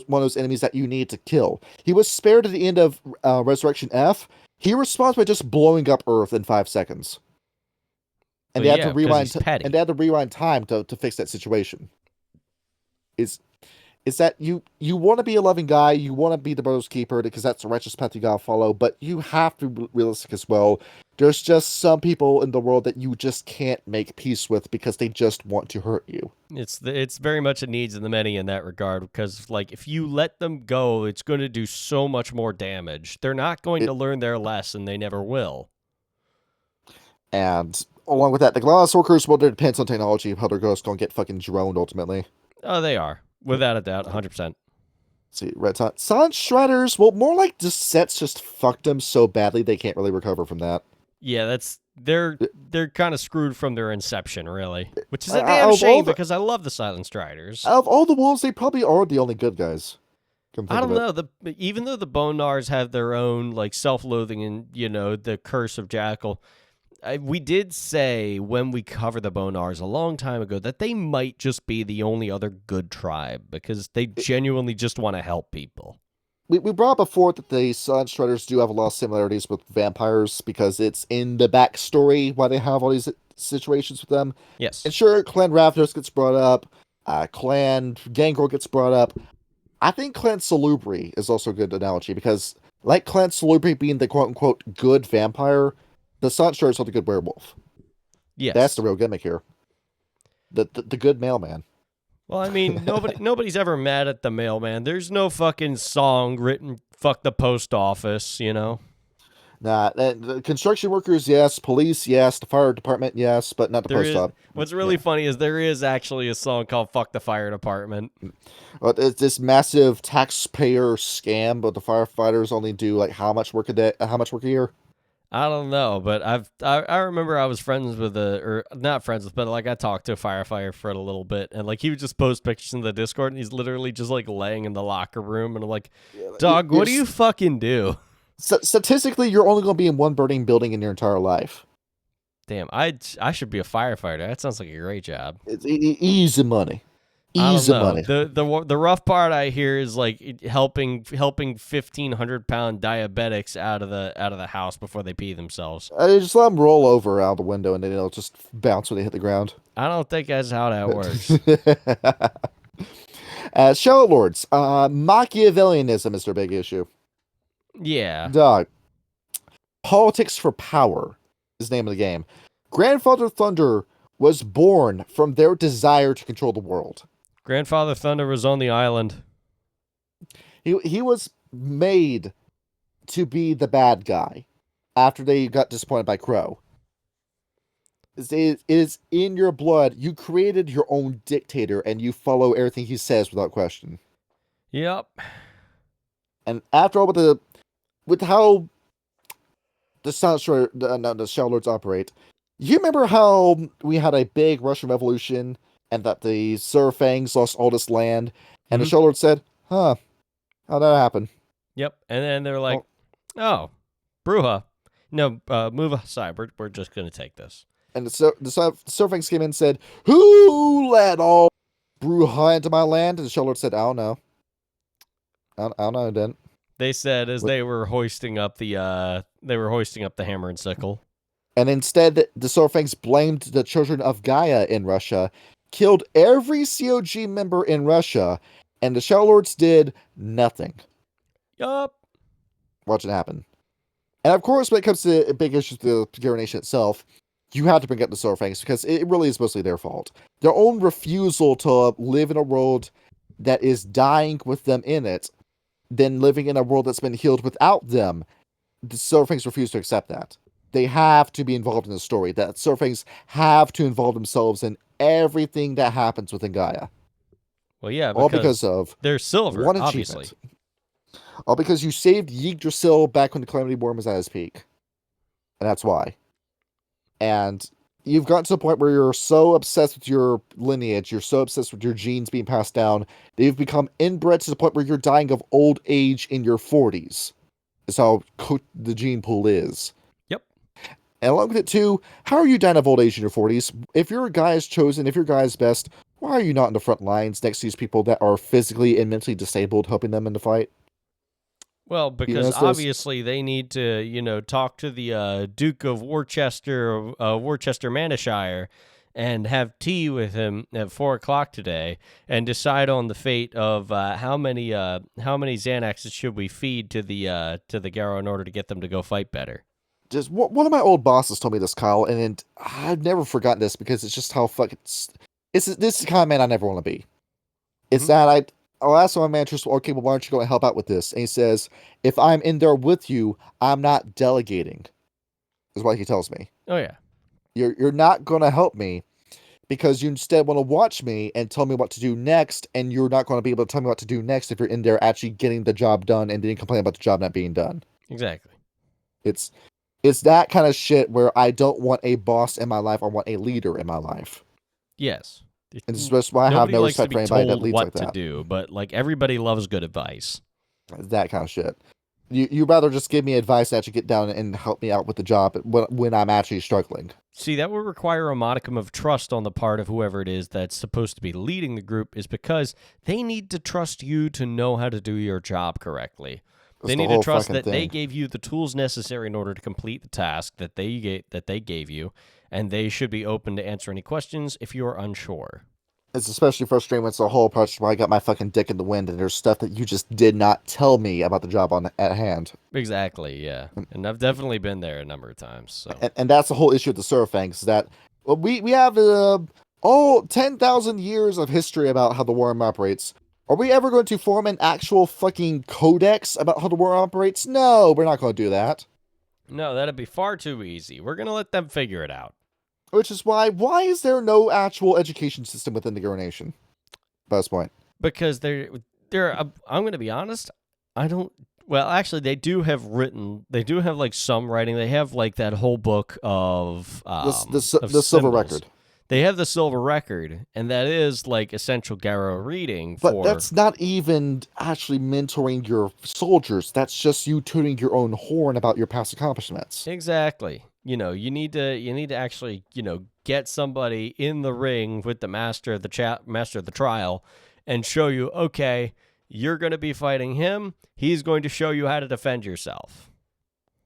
one of those enemies that you need to kill. He was spared at the end of Resurrection F. He responds by just blowing up Earth in 5 seconds, and Well, they had yeah, to because rewind he's petty. and they had to rewind time to fix that situation. Is that you want to be a loving guy, you want to be the brother's keeper because that's the righteous path you gotta follow, but you have to be realistic as well. There's just some people in the world that you just can't make peace with because they just want to hurt you. It's very much a needs of the many in that regard because like if you let them go, it's going to do so much more damage. They're not going to It, learn their lesson. They never will. and along with that, the Glass Workers, well, it depends on technology how they're just gonna get fucking droned ultimately. Oh, they are without a doubt, 100%. See, Red Sun. Silent Shredders, well, more like just sets just fucked them so badly they can't really recover from that. Yeah, they're kind of screwed from their inception, really, which is a Out damn of all shame the because I love the Silent Striders. out of all the wolves, they probably are the only good guys. Come I think of don't it. know. Even though the Bonars have their own like self-loathing and the curse of Jackal, we did say when we covered the Bonars a long time ago that they might just be the only other good tribe because they genuinely just want to help people. We brought up before that the Silent Shredders do have a lot of similarities with vampires because it's in the backstory why they have all these situations with them. Yes. And sure, Clan Ravnos gets brought up, Clan Gangrel gets brought up. I think Clan Salubri is also a good analogy because, like Clan Salubri being the quote unquote good vampire, the Silent Shredders are the good werewolf. That's the Yes. real gimmick here. The good mailman. Well, I mean, nobody's ever mad at the mailman. There's no fucking song written "fuck the post office," you know. Nah, the construction workers, yes. Police, yes. The fire department, yes. But not the There post is op. what's really Yeah. funny is there is actually a song called "Fuck the Fire Department." But it's this massive taxpayer scam, but the firefighters only do like how much work a day, how much work a year? I don't know, but I remember I was friends with or not friends with, but like I talked to a firefighter for a little bit, and like he would just post pictures in the Discord, and he's literally just like laying in the locker room, and I'm like, dog, what do you fucking do? Statistically, you're only going to be in one burning building in your entire life. Damn, I should be a firefighter. That sounds like a great job. It's easy money. I don't Easy know. money. The rough part I hear is like helping 1,500-pound diabetics out of the house before they pee themselves. Just let them roll over out the window and then they'll just bounce when they hit the ground. I don't think that's how that works. Shadow Lords. Machiavellianism is their big issue. Yeah. Dog. Politics for power is the name of the game. Grandfather Thunder was born from their desire to control the world. Grandfather Thunder was on the island. He was made to be the bad guy after they got disappointed by Crow. It is in your blood. You created your own dictator and you follow everything he says without question. Yep. And after all, with how the Shadow Lords operate, you remember how we had a big Russian Revolution and that the Surfangs lost all this land, and the Shadow Lords said, "Huh, how'd that happen?" Yep. And then they're like, "Oh, Bruja, no, move aside. We're just gonna take this." And the Surfangs came in and said, "Who let all Bruja into my land?" And the Shadow Lords said, "I don't know. I don't know, I didn't." They said as they were hoisting up the hammer and sickle. And instead, the Surfangs blamed the children of Gaia in Russia, killed every COG member in Russia, and the Shadow Lords did nothing. Yup. Watch it happen. And of course, when it comes to big issues with the Garou Nation itself, you have to bring up the Surfangs because it really is mostly their fault. Their own refusal to live in a world that is dying with them in it, then living in a world that's been healed without them. The Surfangs refuse to accept that. They have to be involved in the story. That Surfangs have to involve themselves in everything that happens within Gaia. Well, yeah, all because of they're silver, one obviously. Achievement. All because you saved Yggdrasil back when the Calamity Worm was at his peak. And that's why. And you've gotten to the point where you're so obsessed with your lineage, you're so obsessed with your genes being passed down, that you've become inbred to the point where you're dying of old age in your 40s. Is how the gene pool is. Yep. And along with it too, how are you dying of old age in your 40s? If your guy is chosen, if your guy is best, why are you not in the front lines next to these people that are physically and mentally disabled, helping them in the fight? Well, because obviously they need to, talk to the Duke of Worcester, Worcester-Manishire, and have tea with him at 4:00 today, and decide on the fate of how many Xanaxes should we feed to the Garou in order to get them to go fight better. Just one of my old bosses told me this, Kyle, and I've never forgotten this because it's just how fucking this is the kind of man I never want to be. It's that I'll ask my manager, okay, well, why don't you go and help out with this? And he says, if I'm in there with you, I'm not delegating, is what he tells me. Oh, yeah. You're not going to help me because you instead want to watch me and tell me what to do next, and you're not going to be able to tell me what to do next if you're in there actually getting the job done and then complain about the job not being done. Exactly. It's that kind of shit where I don't want a boss in my life. I want a leader in my life. Yes. And this is why I have no respect for anybody that leads like that. What to do, but like everybody loves good advice. That kind of shit. You rather just give me advice and actually get down and help me out with the job when I'm actually struggling. See, that would require a modicum of trust on the part of whoever it is that's supposed to be leading the group, is because they need to trust you to know how to do your job correctly. They need to trust that they gave you the tools necessary in order to complete the task that they gave you, and they should be open to answer any questions if you're unsure. It's especially frustrating when it's the whole project where I got my fucking dick in the wind and there's stuff that you just did not tell me about the job at hand. Exactly, yeah. And I've definitely been there a number of times. So. And that's the whole issue with the Surfangs, that we have 10,000 years of history about how the worm operates. Are we ever going to form an actual fucking codex about how the worm operates? No, we're not going to do that. No, that'd be far too easy. We're gonna let them figure it out. Which is why is there no actual education system within the Garou Nation? By this point. Because I'm gonna be honest. I don't. Well, actually, they do have like some writing. They have like that whole book of The Silver symbols. Record. They have the Silver Record, and that is like essential Garou reading. But that's not even actually mentoring your soldiers. That's just you tooting your own horn about your past accomplishments. Exactly. You need to actually, get somebody in the ring with the master of the trial, and show you, okay, you're going to be fighting him. He's going to show you how to defend yourself.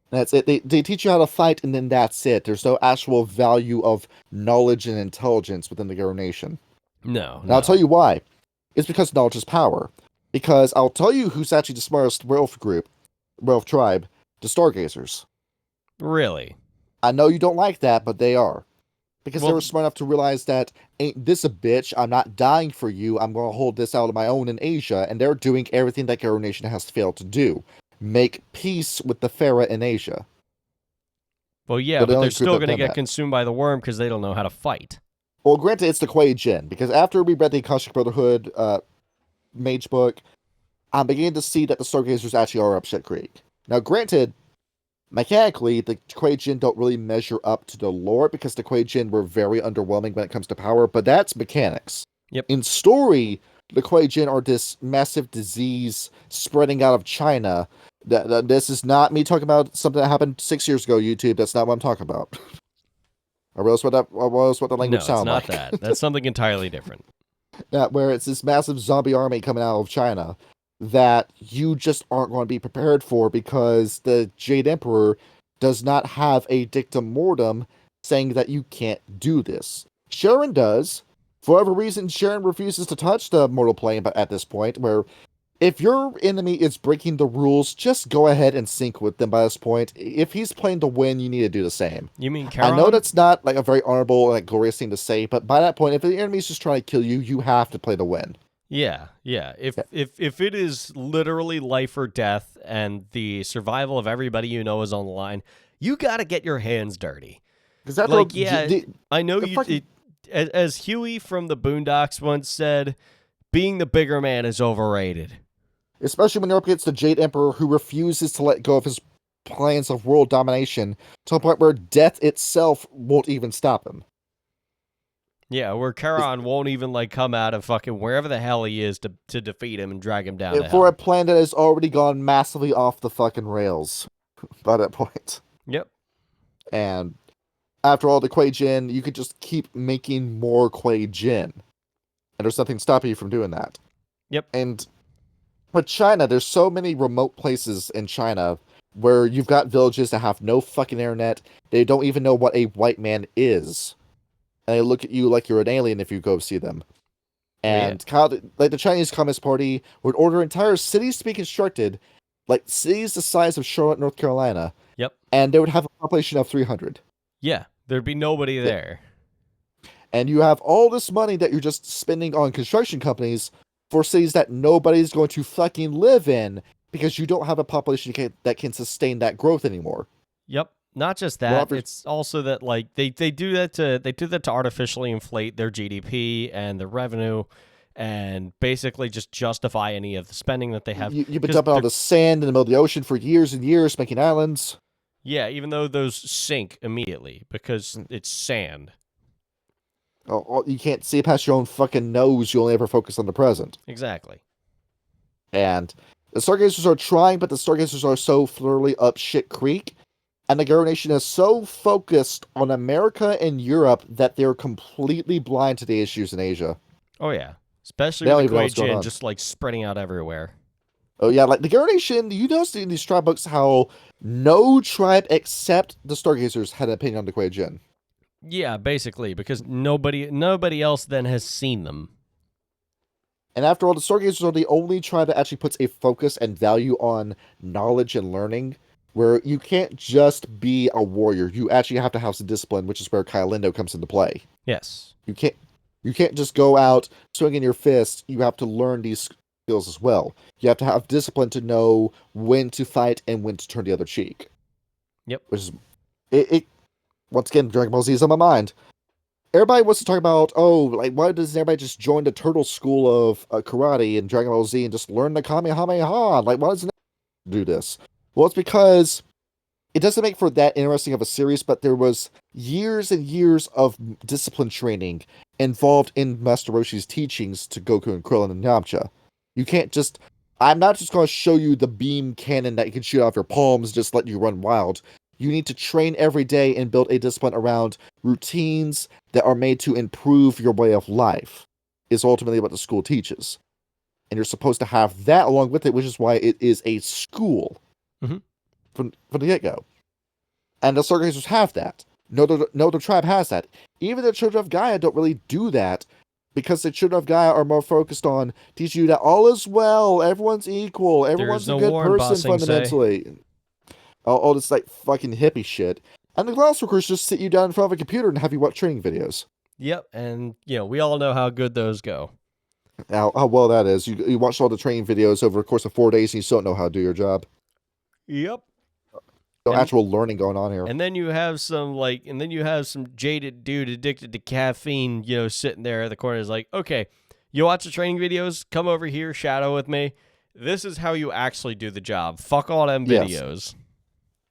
That's it. They teach you how to fight, and then that's it. There's no actual value of knowledge and intelligence within the Garou Nation. No. And I'll tell you why. It's because knowledge is power. Because I'll tell you who's actually the smartest werewolf tribe, the Stargazers. Really? I know you don't like that, but they are. Because they were smart enough to realize that, ain't this a bitch, I'm not dying for you, I'm going to hold this out on my own in Asia, and they're doing everything that Garou Nation has failed to do. Make peace with the Pharaoh in Asia. Well, yeah, but they're still going to get consumed by the worm because they don't know how to fight. Well, granted, it's the Kuei Jin, because after we read the Akashic Brotherhood mage book, I'm beginning to see that the Stargazers actually are up shit creek. Now, granted, mechanically, the Kuei Jin don't really measure up to the lore, because the Kuei Jin were very underwhelming when it comes to power, but that's mechanics. Yep. In story, the Kuei Jin are this massive disease spreading out of China. This is not me talking about something that happened 6 years ago, YouTube. That's not what I'm talking about. I realize what the language sounds like. No, it's not that. That's something entirely different. Where it's this massive zombie army coming out of China that you just aren't going to be prepared for, because the Jade Emperor does not have a dictum mortem saying that you can't do this. Sharon does. For whatever reason, Sharon refuses to touch the mortal plane at this point, where if your enemy is breaking the rules, just go ahead and sync with them by this point. If he's playing to win, you need to do the same. You mean Charon? I know that's not like a very honorable, like glorious thing to say, but by that point, if the enemy's just trying to kill you, you have to play to win. Yeah. If it is literally life or death, and the survival of everybody you know is on the line, you got to get your hands dirty. I know as Huey from the Boondocks once said, being the bigger man is overrated. Especially when you're up against the Jade Emperor, who refuses to let go of his plans of world domination to a point where death itself won't even stop him. Yeah, where Charon won't even come out of fucking wherever the hell he is to defeat him and drag him down to hell. For a plan that has already gone massively off the fucking rails by that point. Yep. And after all, the Kuei Jin, you could just keep making more Kuei Jin. And there's nothing stopping you from doing that. Yep. And with China, there's so many remote places in China where you've got villages that have no fucking internet. They don't even know what a white man is. And they look at you like you're an alien if you go see them. And the Chinese Communist Party would order entire cities to be constructed, like cities the size of Charlotte, North Carolina. Yep. And they would have a population of 300. Yeah, there'd be nobody there. And you have all this money that you're just spending on construction companies for cities that nobody's going to fucking live in, because you don't have a population that can sustain that growth anymore. Yep. Not just that, it's also that they do that to artificially inflate their GDP and their revenue, and basically just justify any of the spending that they have. You've been dumping all the sand in the middle of the ocean for years and years, making islands. Yeah, even though those sink immediately because it's sand. Oh, you can't see past your own fucking nose. You only ever focus on the present. Exactly. And the Stargazers are trying, but the Stargazers are so thoroughly up shit creek, and the Garou Nation is so focused on America and Europe that they're completely blind to the issues in Asia. Oh yeah, especially with the Kuei Jin just spreading out everywhere. Oh yeah, the Garou Nation, you notice in these tribe books how no tribe except the Stargazers had an opinion on the Kuei Jin. Yeah, basically, because nobody else then has seen them. And after all, the Stargazers are the only tribe that actually puts a focus and value on knowledge and learning, where you can't just be a warrior. You actually have to have some discipline, which is where Kylindo comes into play. Yes. You can't just go out swinging your fists. You have to learn these skills as well. You have to have discipline to know when to fight and when to turn the other cheek. Yep. Which is it once again, Dragon Ball Z is on my mind. Everybody wants to talk about, oh, like, why doesn't everybody just join the turtle school of karate in Dragon Ball Z and just learn the Kamehameha? Like, why doesn't it do this? Well, it's because it doesn't make for that interesting of a series, but there was years and years of discipline training involved in Master Roshi's teachings to Goku and Krillin and Yamcha. You can't just... I'm not just going to show you the beam cannon that you can shoot off your palms, just let you run wild. You need to train every day and build a discipline around routines that are made to improve your way of life, is ultimately what the school teaches. And you're supposed to have that along with it, which is why it is a school from the get-go. And the Stargazers have that. No other tribe has that. Even the Children of Gaia don't really do that, because the Children of Gaia are more focused on teaching you that all is well, everyone's equal, everyone's a good person fundamentally. All this like fucking hippie shit. And the class workers just sit you down in front of a computer and have you watch training videos. Yep, and we all know how good those go. How well that is. You watch all the training videos over the course of 4 days and you still don't know how to do your job. Yep. No actual learning going on here. And then you have some jaded dude addicted to caffeine, sitting there at the corner is like, okay, you watch the training videos, come over here, shadow with me. This is how you actually do the job. Fuck all them videos.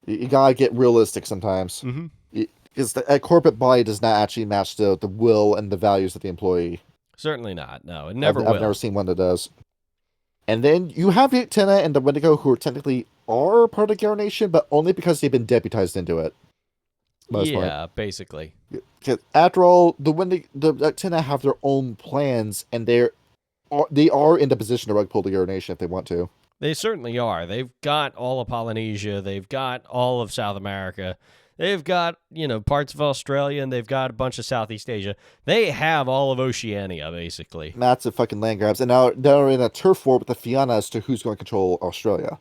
You gotta get realistic sometimes. Because a corporate body does not actually match the will and the values of the employee. Certainly not. No, it never will. I've never seen one that does. And then you have the Tenna and the Wendigo, who technically are part of the Garou Nation, but only because they've been deputized into it. Basically. After all, the Tenna have their own plans, and they are in the position to rug pull the Garou Nation if they want to. They certainly are. They've got all of Polynesia. They've got all of South America. They've got, parts of Australia, and they've got a bunch of Southeast Asia. They have all of Oceania, basically. Massive fucking land grabs. And now they're in a turf war with the Fianna as to who's going to control Australia.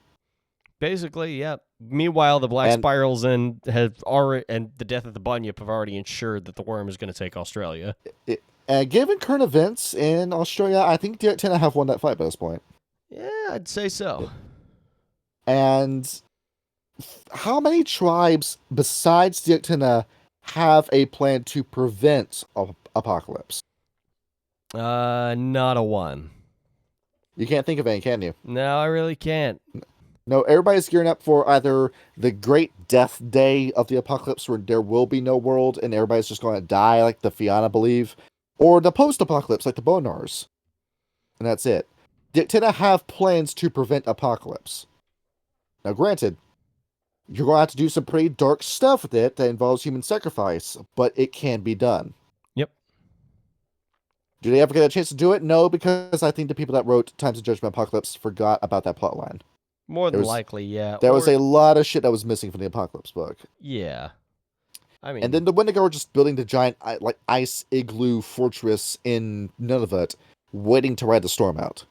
Basically, yeah. Meanwhile, the Black Spirals and the death of the Bunyip have already ensured that the worm is going to take Australia. Given current events in Australia, I think they tend to have won that fight by this point. Yeah, I'd say so. And how many tribes besides Diactina have a plan to prevent apocalypse? Not a one. You can't think of any, can you? No, I really can't. No, everybody's gearing up for either the great death day of the apocalypse where there will be no world and everybody's just going to die like the Fianna believe, or the post-apocalypse like the Bonars. And that's it. Diactina have plans to prevent apocalypse. Now, granted, you're going to have to do some pretty dark stuff with it that involves human sacrifice, but it can be done. Yep. Do they ever get a chance to do it? No, because I think the people that wrote Times of Judgment Apocalypse forgot about that plotline. More than likely, yeah. There was a lot of shit that was missing from the Apocalypse book. Yeah. I mean... And then the Wendigo are just building the giant ice igloo fortress in Nunavut, waiting to ride the storm out.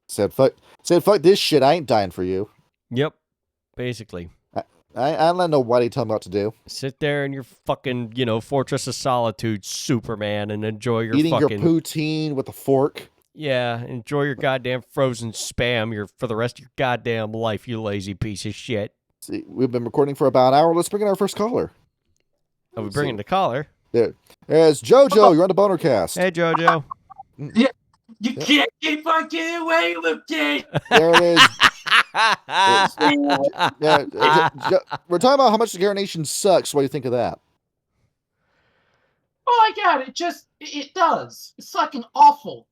Said fuck this shit, I ain't dying for you. Yep. Basically. I don't know what he tell me what to do. Sit there in your fucking, Fortress of Solitude, Superman, and enjoy your eating your poutine with a fork. Yeah, enjoy your goddamn frozen spam for the rest of your goddamn life, you lazy piece of shit. See, we've been recording for about an hour. Let's bring in our first caller. Are we bringing the caller? There's JoJo. You're on the Bonercast. Hey, JoJo. Yeah, you can't keep on getting away with it. There it is. We're talking about how much the Garou Nation sucks. What do you think of that? Oh my god, it does. It's fucking awful.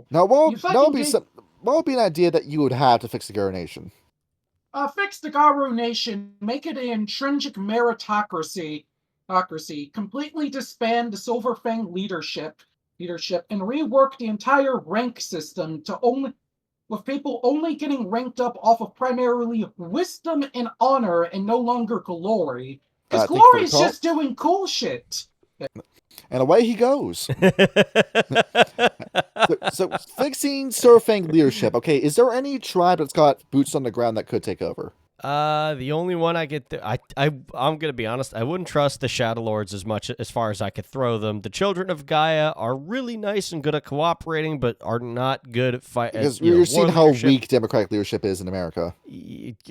Now, what would be an idea that you would have to fix the Garou Nation? Fix the Garou Nation, make it an intrinsic meritocracy, completely disband the Silverfang leadership, and rework the entire rank system with people only getting ranked up off of primarily wisdom and honor and no longer glory. Because glory is just doing cool shit. And away he goes. so fixing Silverfang leadership. Okay, is there any tribe that's got boots on the ground that could take over? The only one I get, I'm gonna be honest. I wouldn't trust the Shadow Lords as much as far as I could throw them. The Children of Gaia are really nice and good at cooperating, but are not good at fight. Because War you're seeing how leadership. weak democratic leadership is in America.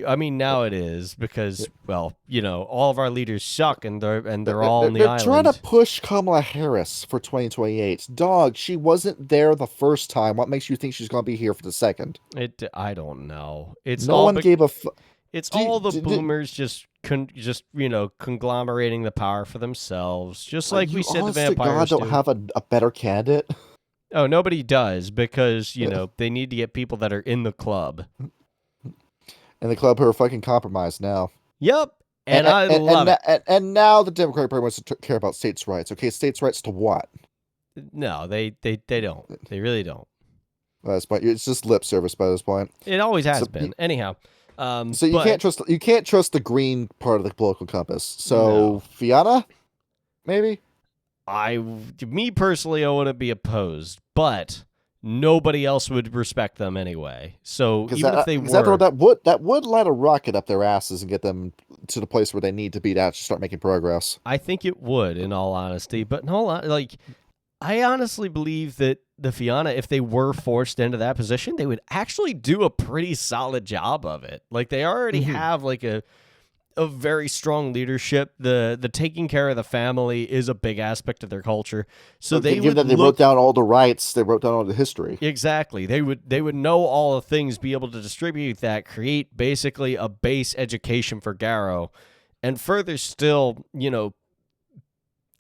I mean, now it is because, well, all of our leaders suck, and they're all on the island. They're trying to push Kamala Harris for 2028. Dog, she wasn't there the first time. What makes you think she's going to be here for the second? I don't know. It's no all one gave a. It's all the boomers just conglomerating the power for themselves, just like we said the vampires don't have a better candidate. Oh, nobody does because they need to get people that are in the club. And the club who are fucking compromised now. Yep, and I love it. And now the Democratic Party wants to care about states' rights. Okay, states' rights to what? No, they don't. They really don't. By this point, it's just lip service. By this point, it always has been. Anyhow. So you can't trust the green part of the political compass. So No. Fianna, maybe. Me personally, I wouldn't be opposed, but nobody else would respect them anyway. So even if they were, that would light a rocket up their asses and get them to the place where they need to be to actually start making progress. I think it would, in all honesty. But I honestly believe that the Fianna, if they were forced into that position, they would actually do a pretty solid job of it. Like they already have a very strong leadership. The taking care of the family is a big aspect of their culture. So they wrote down all the rights, they wrote down all the history. Exactly. They would know all the things, be able to distribute that, create basically a base education for Garou, and further still,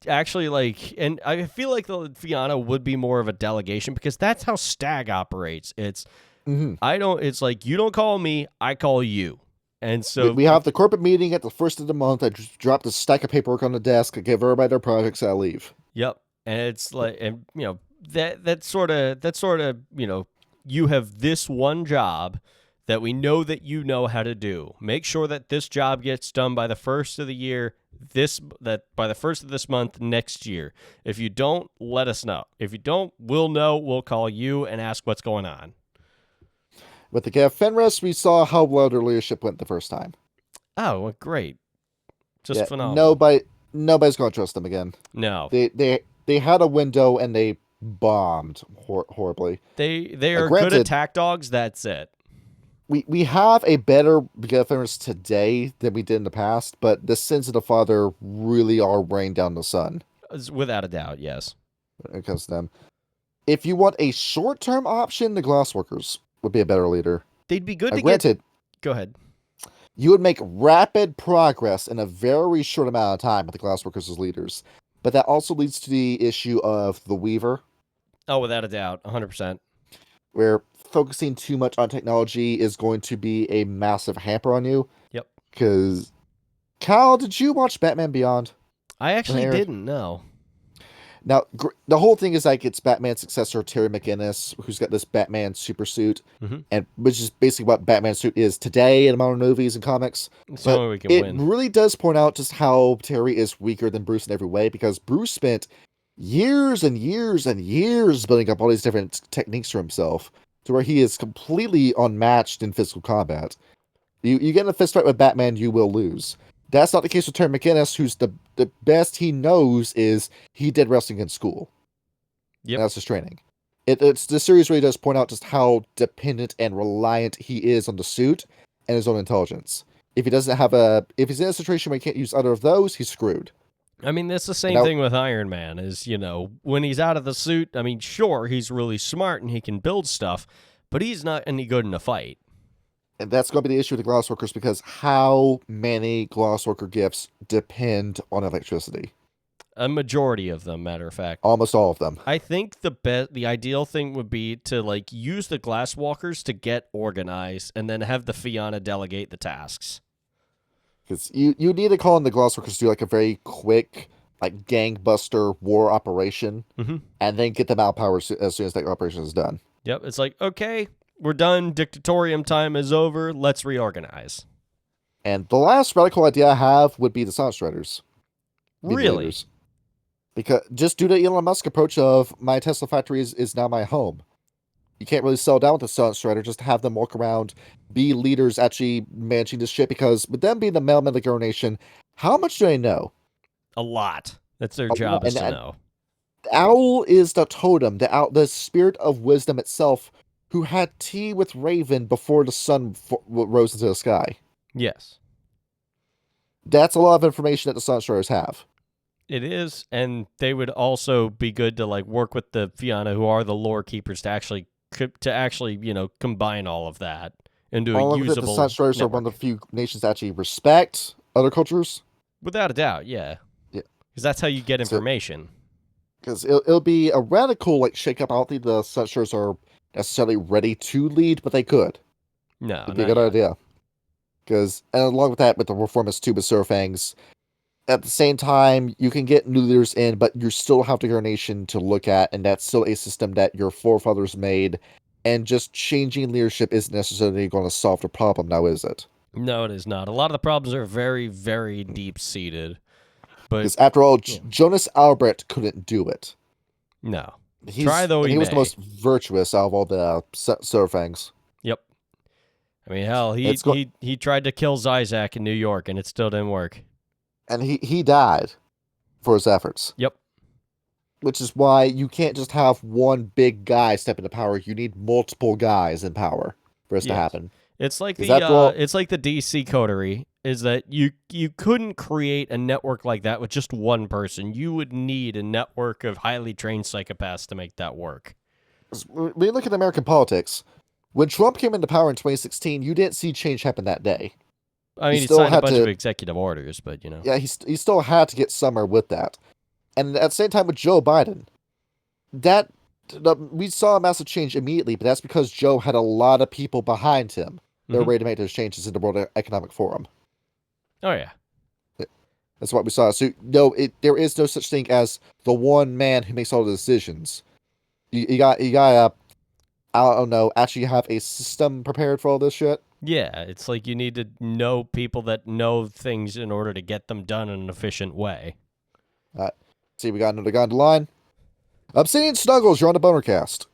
actually and I feel like the Fianna would be more of a delegation because that's how Stag operates. It's it's like you don't call me, I call you. And so we have the corporate meeting at the first of the month. I just dropped a stack of paperwork on the desk, I give everybody their projects, I leave. Yep. And it's like, and that sort of you have this one job that we know that you know how to do. Make sure that this job gets done by the first of the year, by the first of this month next year. If you don't, let us know. If you don't, we'll know. We'll call you and ask what's going on. With the Gav Fenris, we saw how well their leadership went the first time. Oh, well, great. Just phenomenal. Nobody's going to trust them again. No. They had a window and they bombed horribly. They are good attack dogs, that's it. We have a better Gav Fenris today than we did in the past, but the sins of the father really are weighing down the son. Without a doubt, yes. When it comes to them. If you want a short-term option, the Glassworkers would be a better leader. They'd be good to granted, get... Go ahead. You would make rapid progress in a very short amount of time with the Glassworkers as leaders. But that also leads to the issue of the Weaver. Oh, without a doubt. 100%. Where focusing too much on technology is going to be a massive hamper on you. Yep. Because, Kyle, did you watch Batman Beyond? I actually didn't, no. Now, the whole thing is like it's Batman's successor, Terry McGinnis, who's got this Batman super suit, and which is basically what Batman's suit is today in modern movies and comics. It's the only way we can win. It really does point out just how Terry is weaker than Bruce in every way, because Bruce spent years and years and years building up all these different techniques for himself, to where he is completely unmatched in physical combat. You get in a fist fight with Batman, you will lose. That's not the case with Terry McGinnis, who's the best he knows is he did wrestling in school. Yep. That's his training. It's the series really does point out just how dependent and reliant he is on the suit and his own intelligence. If he's in a situation where he can't use either of those, he's screwed. I mean, that's the same thing with Iron Man is, when he's out of the suit, I mean, sure, he's really smart and he can build stuff, but he's not any good in a fight. And that's going to be the issue with the Glassworkers, because how many Glassworker gifts depend on electricity? A majority of them, matter of fact. Almost all of them. I think the ideal thing would be to use the Glasswalkers to get organized and then have the Fianna delegate the tasks. Because you need to call in the Glassworkers to do a very quick gangbuster war operation, and then get them out of power as soon as that operation is done. Yep, it's like, okay, we're done. Dictatorium time is over. Let's reorganize. And the last radical idea I have would be the Silent Striders. Really? Because just due to Elon Musk approach of my Tesla factory is now my home. You can't really settle down with the Sun Strider, just have them walk around, be leaders, actually managing this shit, because with them being the mailmen of the Garou Nation, how much do they know? A lot. That's their A job lot. is to And know. the owl is the totem, the spirit of wisdom itself, who had tea with Raven before the sun rose into the sky. Yes. That's a lot of information that the Sun Striders have. It is, and they would also be good to like work with the Fianna, who are the lore keepers, to actually combine all of that into a Along with it, usable the Sun Striders are one of network. the few nations that actually respect other cultures. Without a doubt, yeah. Yeah. Because that's how you get So- information. Because it'll be a radical shake-up. I don't think the Sun Striders are necessarily ready to lead, but they could. No, It'd be a not good yet. idea. Because, and along with that, with the reformist too with Surfangs, at the same time, you can get new leaders in, but you still have the Garou Nation to look at, and that's still a system that your forefathers made, and just changing leadership isn't necessarily going to solve the problem now, is it? No, it is not. A lot of the problems are very, very deep-seated. But Because after all, yeah. Jonas Albrecht couldn't do it. no. He's, Try though and he he was the may. most virtuous out of all the Surfangs. Yep. I mean, hell, It's he tried to kill Zyzak in New York, and it still didn't work. And he died for his efforts. Yep. Which is why you can't just have one big guy step into power. You need multiple guys in power for this to Yes. happen. It's like 'Cause the after all- it's like the DC coterie is that you couldn't create a network like that with just one person. You would need a network of highly trained psychopaths to make that work. When you look at American politics, when Trump came into power in 2016, you didn't see change happen that day. I mean, he still signed a had bunch to- of executive orders, but you know. Yeah, he still had to get somewhere with that. And at the same time with Joe Biden, we saw a massive change immediately, but that's because Joe had a lot of people behind him that were Mhm. ready to make those changes in the World Economic Forum. Oh yeah. That's what we saw. So no, there is no such thing as the one man who makes all the decisions. You got I don't know, actually have a system prepared for all this shit. Yeah, it's like you need to know people that know things in order to get them done in an efficient way. See, we got another guy on the line. Obsidian Snuggles, you're on the Bonercast.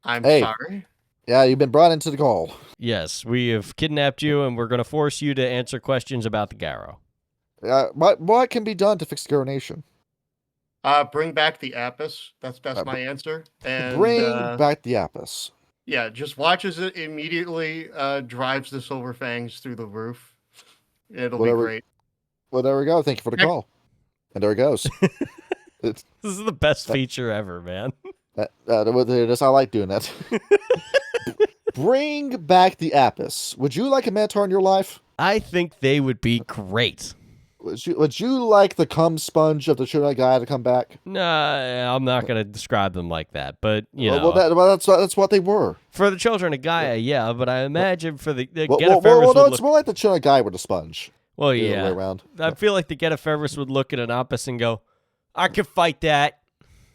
I'm Hey. sorry. Yeah, you've been brought into the call. Yes, we have kidnapped you, and we're going to force you to answer questions about the Garou. What can be done to fix the Garou Nation? Bring back the Apis. That's Uh, my answer. And Bring back the Apis. yeah, just watch as it immediately drives the Silver Fangs through the roof. It'll Whatever. be great. Well, there we go. Thank you for the Heck. call. And there it goes. This is the best feature ever, man. I like doing that. Bring back the Apis. Would you like a Minotaur in your life? I think they would be great. Would you like the cum sponge of the Children of Gaia to come back? Nah, I'm not going to describe them like that, but, you know. That's what they were. For the children of Gaia, yeah, but I imagine for the Well, Getaferus no, would it's look... more like the Children of Gaia with a sponge. Well, The other way yeah. around. I feel like the Getaferus would look at an Opus and go, I could fight that.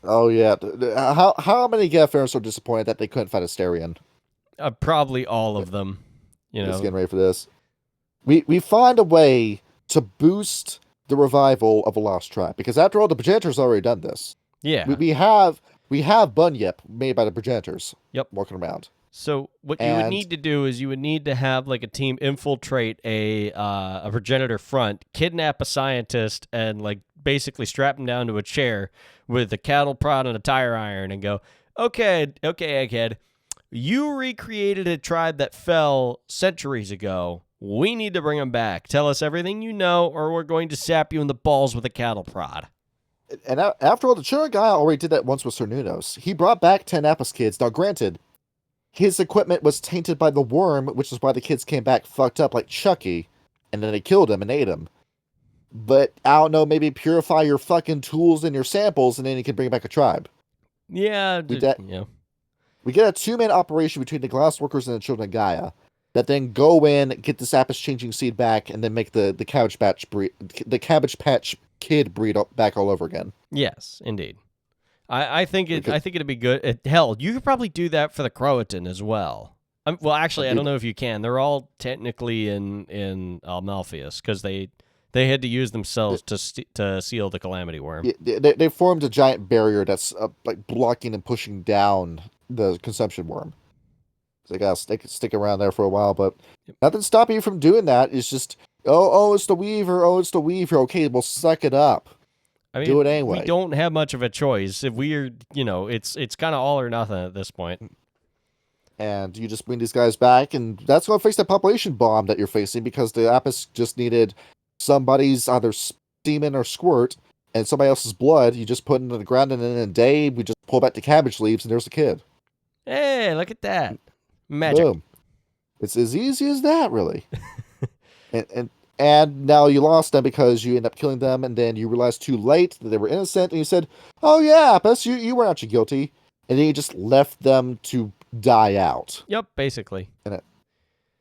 Oh yeah. How many Getaferus are disappointed that they couldn't fight Asterion? Probably all of them. You Just know, getting ready for this. We find a way to boost the revival of a lost tribe, because after all, the progenitors already done this. yeah. We have Bunyip made by the progenitors. Yep. Walking around. So what you would And- need to do is you would need to have like a team infiltrate a progenitor front, kidnap a scientist, and like basically strap him down to a chair with a cattle prod and a tire iron, and go, okay, egghead, you recreated a tribe that fell centuries ago. We need to bring them back. Tell us everything you know, or we're going to sap you in the balls with a cattle prod. And after all, the Children of Gaia already did that once with Cernunos. He brought back 10 Apis kids. Now, granted, his equipment was tainted by the worm, which is why the kids came back fucked up like Chucky, and then they killed him and ate him. But, I don't know, maybe purify your fucking tools and your samples, and then you can bring back a tribe. Yeah, yeah. We get a two-man operation between the Glassworkers and the Children of Gaia that then go in, get this Apis changing seed back, and then make the Cabbage Patch Kid breed back all over again. Yes, indeed. I think it'd be good. Hell, you could probably do that for the Croatan as well. Well, actually, I don't know if you can. They're all technically in Malpheus because they had to use themselves to seal the Calamity Worm. Yeah, they formed a giant barrier that's like blocking and pushing down the consumption worm. So they gotta stick around there for a while, but Yep. nothing stopping you from doing that. It's just, it's the Weaver. Oh, it's the Weaver. Okay, well, suck it up. I mean, Do it anyway. we don't have much of a choice. If we're, it's kind of all or nothing at this point. And you just bring these guys back, and that's going to fix the population bomb that you're facing, because the Apis just needed somebody's either semen or squirt, and somebody else's blood. You just put it in the ground, and in a day, we just pull back the cabbage leaves, and there's a kid. Hey, look at that. Magic. Boom. It's as easy as that, really. And now you lost them because you end up killing them, and then you realize too late that they were innocent, and you said, "Oh yeah, Apis, you weren't actually guilty," and then you just left them to die out. Yep, basically.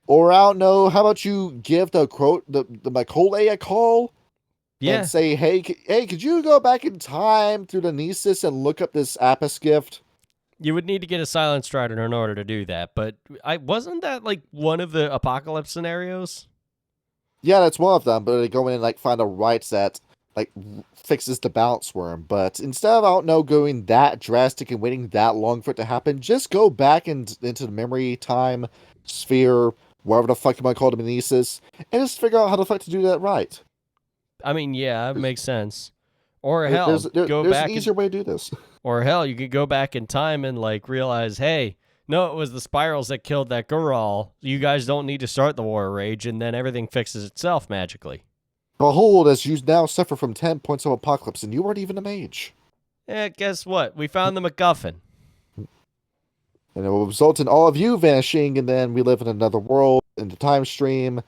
Or I don't know. How about you give the Macaulay a call? Yeah. And say, hey, could you go back in time through the Nesis and look up this Apis gift? You would need to get a Silent Strider in order to do that, but wasn't that like one of the apocalypse scenarios? Yeah, that's one of them, but they go in and like find a rights that like fixes the balance worm. But instead of, I don't know, going that drastic and waiting that long for it to happen, just go back into the memory time sphere, whatever the fuck you might call it, Nesis, and just figure out how the fuck to do that right. I mean, yeah, it makes sense. Or hell, there's go back an easier way to do this. Or hell, you could go back in time and like realize, hey, no, it was the spirals that killed that Garou. You guys don't need to start the War of Rage, and then everything fixes itself magically. Behold, as you now suffer from 10 points of apocalypse, and you aren't even a mage. Guess what? We found the MacGuffin. And it will result in all of you vanishing, and then we live in another world, in the time stream,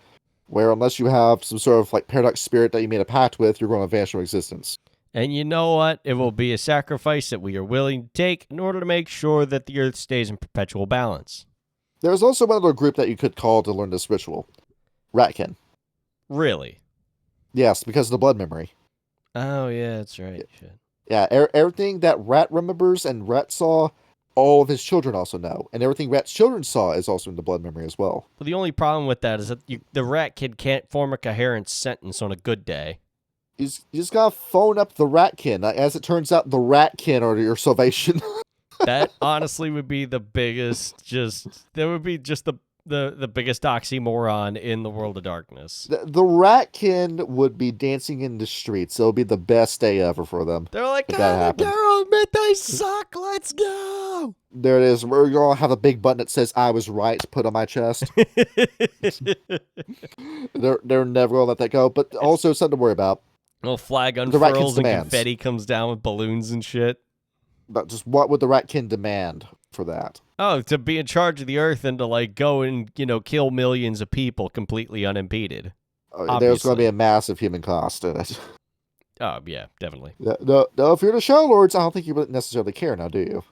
where unless you have some sort of like paradox spirit that you made a pact with, you're going to vanish from existence. And you know what? It will be a sacrifice that we are willing to take in order to make sure that the Earth stays in perpetual balance. There's also another group that you could call to learn this ritual. Ratkin. Really? Yes, because of the blood memory. Oh, yeah, that's right. Shit. Yeah, everything that Rat remembers and Rat saw, all of his children also know. And everything Rat's children saw is also in the blood memory as well. Well, the only problem with that is that the rat kid can't form a coherent sentence on a good day. You just gotta phone up the Ratkin. As it turns out, the Ratkin are your salvation. That honestly would be the biggest, that would be just the biggest oxymoron in the world of darkness. The Ratkin would be dancing in the streets. It'll be the best day ever for them. They're like, if that happened. Garou admit they suck, let's go! There it is. We're gonna have a big button that says "I was right" put on my chest. They're never gonna let that go. But also something to worry about. Little flag The Ratkin's unfurls and demands. confetti comes down with balloons and shit. But just what would the Ratkin demand for that? Oh, to be in charge of the Earth and to like go and kill millions of people completely unimpeded. There's going Obviously. to be a massive human cost in it. Oh yeah, definitely. No, if you're the Shadow Lords, I don't think you would necessarily care now, do you?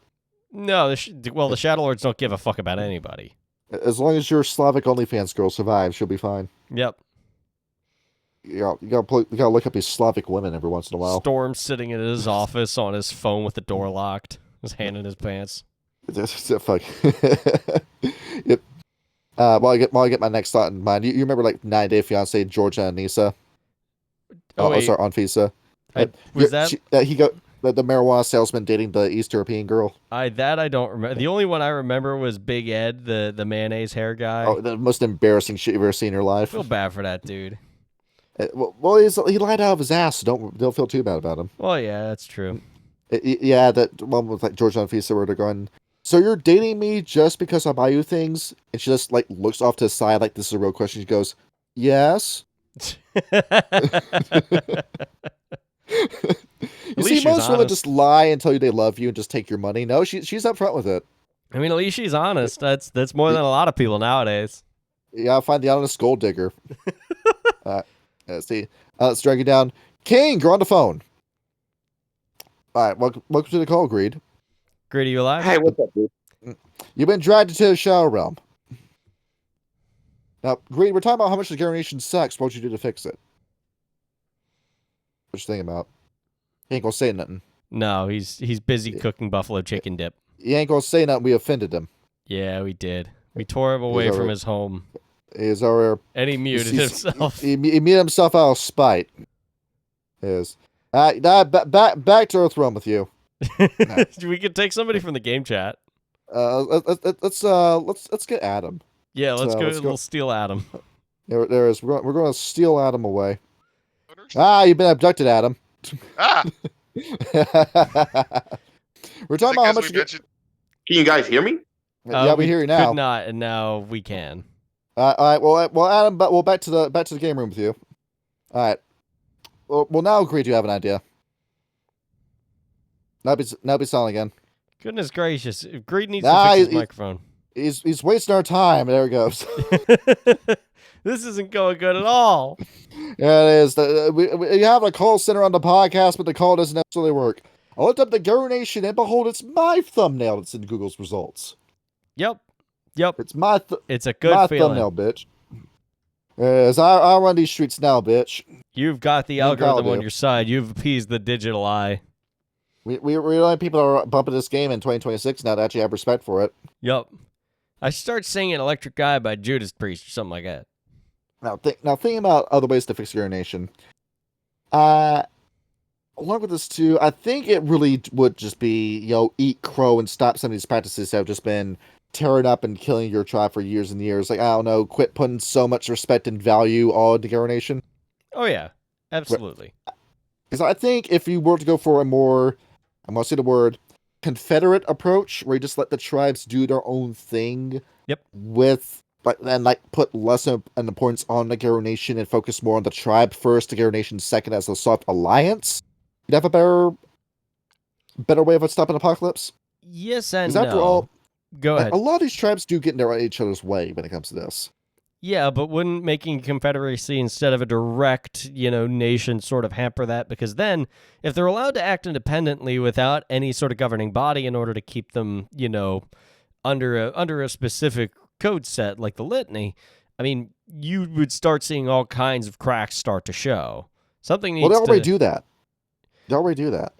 No, the Shadow Lords don't give a fuck about anybody. As long as your Slavic OnlyFans girl survives, she'll be fine. Yep. You gotta look up these Slavic women every once in a while. Storm's sitting in his office on his phone with the door locked, his hand in his pants. Fuck. Yep. While I get my next thought in mind, you remember like 9 Day Fiance Georgia and Nisa? Wait. Sorry, Anfisa. Was that? The marijuana salesman dating the East European girl? I don't remember. The only one I remember was Big Ed, the mayonnaise hair guy. Oh, the most embarrassing shit you've ever seen in your I life. feel bad for that dude. Well, he lied out of his ass, so don't feel too bad about him. Well, yeah, that's true. Yeah, that one with like Georgia and Fisa where they're going, so you're dating me just because I buy you things? And she just like looks off to the side like this is a real question. She goes, yes. You see, most women just lie and tell you they love you and just take your money. No, she's up front with it. I mean, at least she's honest. That's more than a lot of people nowadays. Yeah, I'll find the honest gold digger. Let's see. Let's drag you down. King, you're on the phone. All right, welcome to the call, Greed. Greedy, you alive? Hey, what's up, dude? You've been dragged into the Shadow Realm. Now, Greed, we're talking about how much the Garou Nation sucks. What you do to fix it? What you thinking about? He ain't gonna say nothing. No, he's busy cooking buffalo chicken dip. He ain't gonna say nothing. We offended him. Yeah, we did. We tore him away from his home. He's our. And he muted himself. He muted himself out of spite. Is. Back to Earth Realm with you. We could take somebody from the game chat. Let's get Adam. Yeah, let's go. let's go. We'll steal Adam. There is. We're going to steal Adam away. You've been abducted, Adam. Ah, We're is talking it about how 'cause much we you get. mentioned? Can you guys hear me? Yeah, we hear you now. Could not, and now we can. All right. Well, Adam. But back to the game room with you. All right. Well, now Greed, you have an idea. Now be silent again. Goodness gracious! Greed needs Nah, to fix his he- microphone. He's wasting our time. There he goes. This isn't going good at all. Yeah, it is. We have a call center on the podcast, but the call doesn't necessarily work. I looked up the Garou Nation, and behold, it's my thumbnail that's in Google's results. Yep. It's my It's a good my feeling. thumbnail, bitch. As I run these streets now, bitch. You've got the You algorithm called on it. your side. You've appeased the digital eye. We only people are bumping this game in 2026 now that actually have respect for it. Yep. I start singing "Electric Guy" by Judas Priest or something like that. Now thinking about other ways to fix Garou Nation. Along with this too, I think it really would just be, eat crow and stop some of these practices that have just been tearing up and killing your tribe for years and years. Like, I don't know, quit putting so much respect and value on the Garou Nation. Oh yeah, absolutely. Because I think if you were to go for a more, I'm going to say the word, Confederate approach, where you just let the tribes do their own thing. Yep. Put less of an importance on the Garou Nation and focus more on the tribe first, the Garou Nation second as a soft alliance. You'd have a better way of stopping apocalypse. Yes and 'Cause after no. all, Go ahead. a lot of these tribes do get in each other's way when it comes to this. Yeah, but wouldn't making a confederacy instead of a direct, nation sort of hamper that? Because then, if they're allowed to act independently without any sort of governing body in order to keep them, under a specific code set like the litany, I mean, you would start seeing all kinds of cracks start to show. Something needs Well, they already to. do that. They already do that.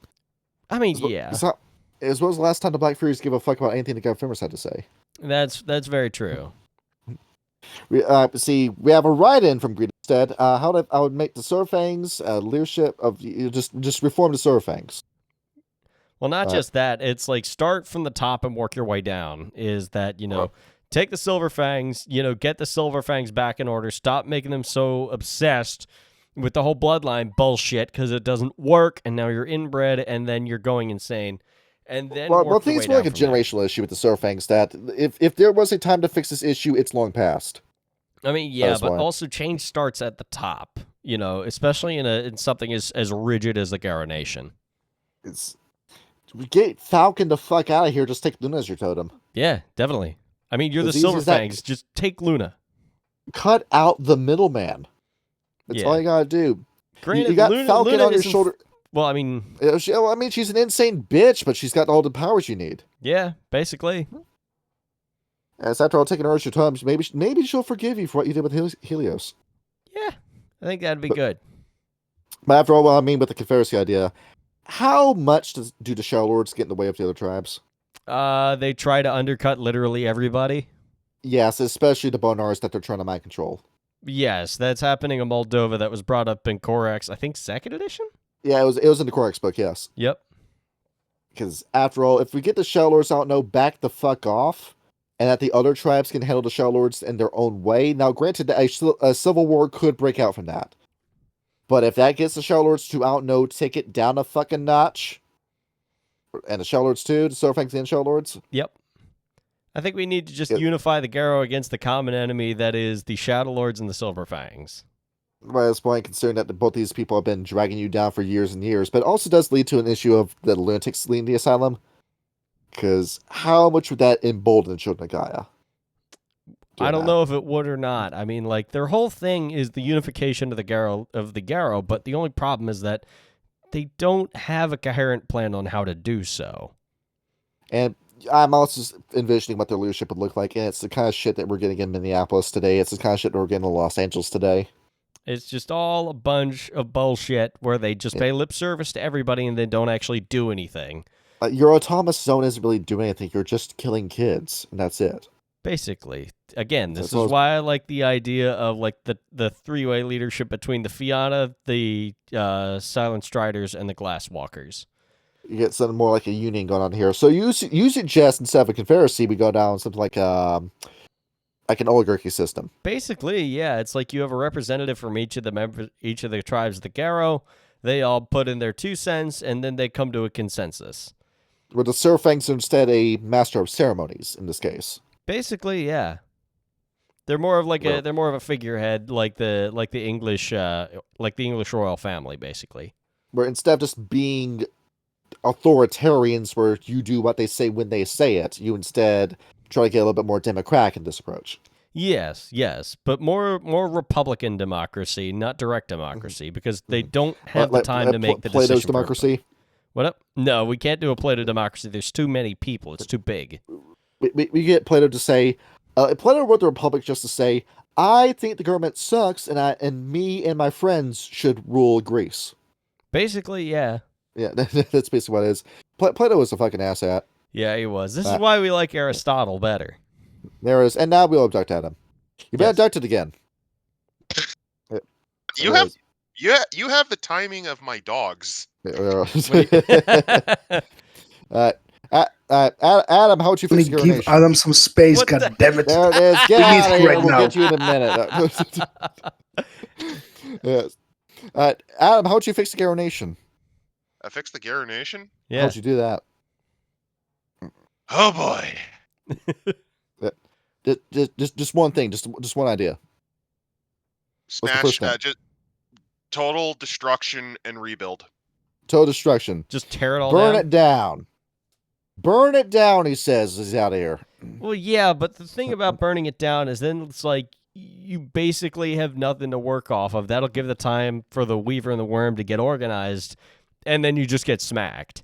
I mean, yeah, As well as the last time the Black Furies give a fuck about anything the Confederates had to say. that's very true. We have a write-in from Greed instead. I would make the Surfangs leadership of just reform the Surfangs. Well, not Right. just that. It's like start from the top and work your way down. Is that, take the Silver Fangs, get the Silver Fangs back in order. Stop making them so obsessed with the whole bloodline bullshit because it doesn't work. And now you're inbred and then you're going insane. And then Well, I work your think way it's more like a down from there. generational issue with the Surfangs that if there was a time to fix this issue, it's long past. I mean, yeah, That's but why. also change starts at the top, especially in something as rigid as the Garou Nation. We get Falcon the fuck out of here. Just take Luna as your totem. Yeah, definitely. I mean, you're the As easy Silver as that- Fangs. Just take Luna. Cut out the middleman. That's Yeah. all you gotta do. Granted, You got Luna, Falcon Luna on your isn't- shoulder. Well, I mean, She's an insane bitch, but she's got all the powers you need. yeah, basically. As after all, taking her as your totem, maybe she'll forgive you for what you did with Helios. Yeah, I think that'd be good. But after all, with the Confederacy idea, how much do the Shadow Lords get in the way of the other tribes? They try to undercut literally everybody. Yes, especially the Bonars that they're trying to mind control. Yes, that's happening in Moldova. That was brought up in Korax, I think, 2nd edition? Yeah, it was in the Corex book, yes. Yep. Because after all, if we get the Shadow Lords out, back the fuck off, and that the other tribes can handle the Shadow Lords in their own way. Now, granted, a civil war could break out from that. But if that gets the Shadow Lords to take it down a fucking notch, and the Shadow Lords too, the Surfangs and Shadow Lords, Yep. I think we need to just Yeah. unify the Garou against the common enemy that is the Shadow Lords and the Silver Fangs. by this point, considering that both these people have been dragging you down for years and years, but it also does lead to an issue of the lunatics leaving the asylum. Because how much would that embolden the Children of Gaia? I don't know if it would or not. I mean, like, their whole thing is the unification of the Garou, but the only problem is that they don't have a coherent plan on how to do so. And I'm also envisioning what their leadership would look like, and it's the kind of shit that we're getting in Minneapolis today. It's the kind of shit that we're getting in Los Angeles today. It's just all a bunch of bullshit where they just pay lip service to everybody and they don't actually do anything. Your autonomous zone isn't really doing anything. You're just killing kids, and that's it. Basically. Again, this So is why I like the idea of like the three-way leadership between the Fianna, the Silent Striders, and the Glasswalkers. You get something more like a union going on here. So use it just instead of a confederacy, we go down something like an oligarchy system. Basically, yeah, it's like you have a representative from each of the tribes of the Garou. They all put in their 2 cents, and then they come to a consensus. Where the Surfangs are instead a master of ceremonies in this case. Basically, yeah. They're more of like Well- they're more of a figurehead, like the English royal family, basically. Where instead of just being authoritarians where you do what they say when they say it, you instead try to get a little bit more democratic in this approach. Yes, but more Republican democracy, not direct democracy, because they don't have the time to make the Plato's decision. democracy. What up? No, we can't do a Plato democracy. There's too many people. It's too big. We get Plato to say, Plato wrote the Republic just to say, I think the government sucks, and me and my friends should rule Greece. Basically, yeah. Yeah, that's basically what it is. Plato was a fucking asshat. Yeah, he was. This is why we like Aristotle better. There is, and now we'll abduct Adam. You better abduct it again. You have the timing of my dogs. Adam, how would you Let fix me the give urination? Adam some space, What the- goddammit. There it is. Get He needs out of it here. right We'll now. get you in a minute. Yes. Adam, how would you fix the urination? I fixed the Garou. Yeah. How'd you do that? Oh boy. Just one thing. Just one idea. the first Smash. thing? Just total destruction and rebuild. Total destruction. Just tear it all Burn down. it down. Burn it down, he says, as he's out of here. Well, yeah, but the thing about burning it down is then it's like you basically have nothing to work off of. That'll give the time for the Weaver and the Worm to get organized, and then you just get smacked.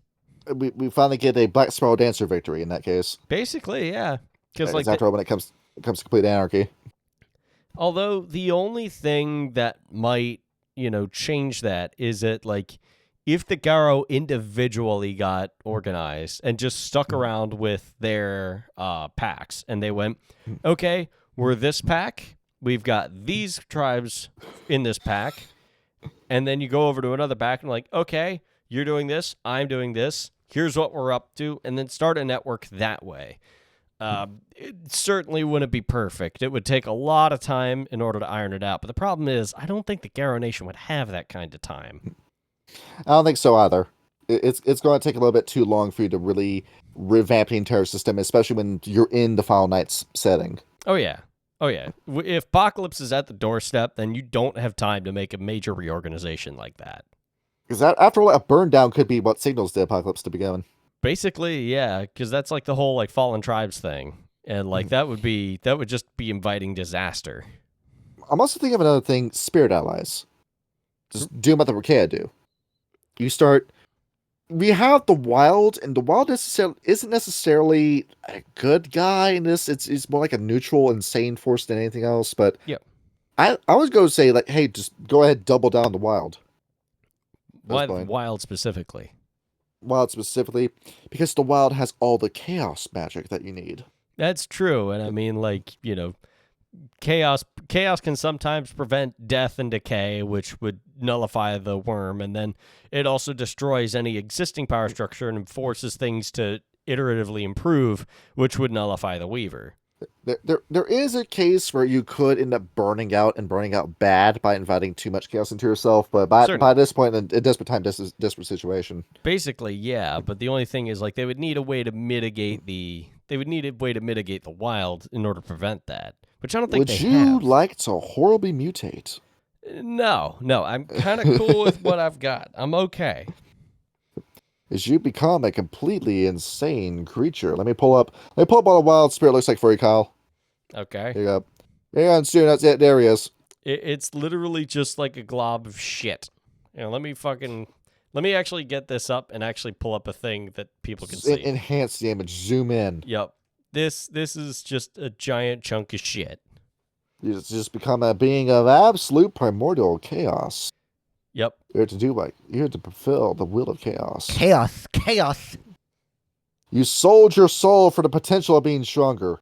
We finally get a Black Sparrow Dancer victory in that case. Basically, yeah. Because like after all, when it comes to complete anarchy. although the only thing that might, change that is that, like, if the Garou individually got organized and just stuck around with their packs and they went, okay, we're this pack, we've got these tribes in this pack, and then you go over to another pack and like, okay, you're doing this, I'm doing this, here's what we're up to, and then start a network that way. It certainly wouldn't be perfect. It would take a lot of time in order to iron it out. But the problem is, I don't think the Garou Nation would have that kind of time. I don't think so either. It's going to take a little bit too long for you to really revamp the entire system, especially when you're in the Final Nights setting. Oh, yeah. If Apocalypse is at the doorstep, then you don't have time to make a major reorganization like that. Because after all, a burn down could be what signals the Apocalypse to begin. Basically, yeah, because that's like the whole like fallen tribes thing. And like that would just be inviting disaster. I'm also thinking of another thing, Spirit Allies. Just doing what the Rakea do. We have the Wild, and the Wild isn't necessarily a good guy in this. It's more like a neutral, insane force than anything else. But Yep. I always go say, like, hey, just go ahead, double down the Wild. Why fine. Wild specifically? Wild specifically, because the Wild has all the chaos magic that you need. That's true, and I mean, like, chaos can sometimes prevent death and decay, which would nullify the worm, and then it also destroys any existing power structure and forces things to iteratively improve, which would nullify the Weaver. There is a case where you could end up burning out bad by inviting too much chaos into yourself, but by this point, in a desperate time, desperate situation. Basically, yeah, but the only thing is, like, they would need a way to mitigate the Wild in order to prevent that, which I don't think Would they you have. like to horribly mutate? No, I'm kind of cool with what I've got. I'm okay. As you become a completely insane creature. Let me pull up what a wild spirit looks like for you, Kyle. Okay. Here you go. Hang on, soon. That's it. There he is. It's literally just like a glob of shit. Let me actually get this up and actually pull up a thing that people can see. Enhance the image. Zoom in. Yep. This is just a giant chunk of shit. You just become a being of absolute primordial chaos. Yep. You're here to fulfill the will of chaos. Chaos. You sold your soul for the potential of being stronger.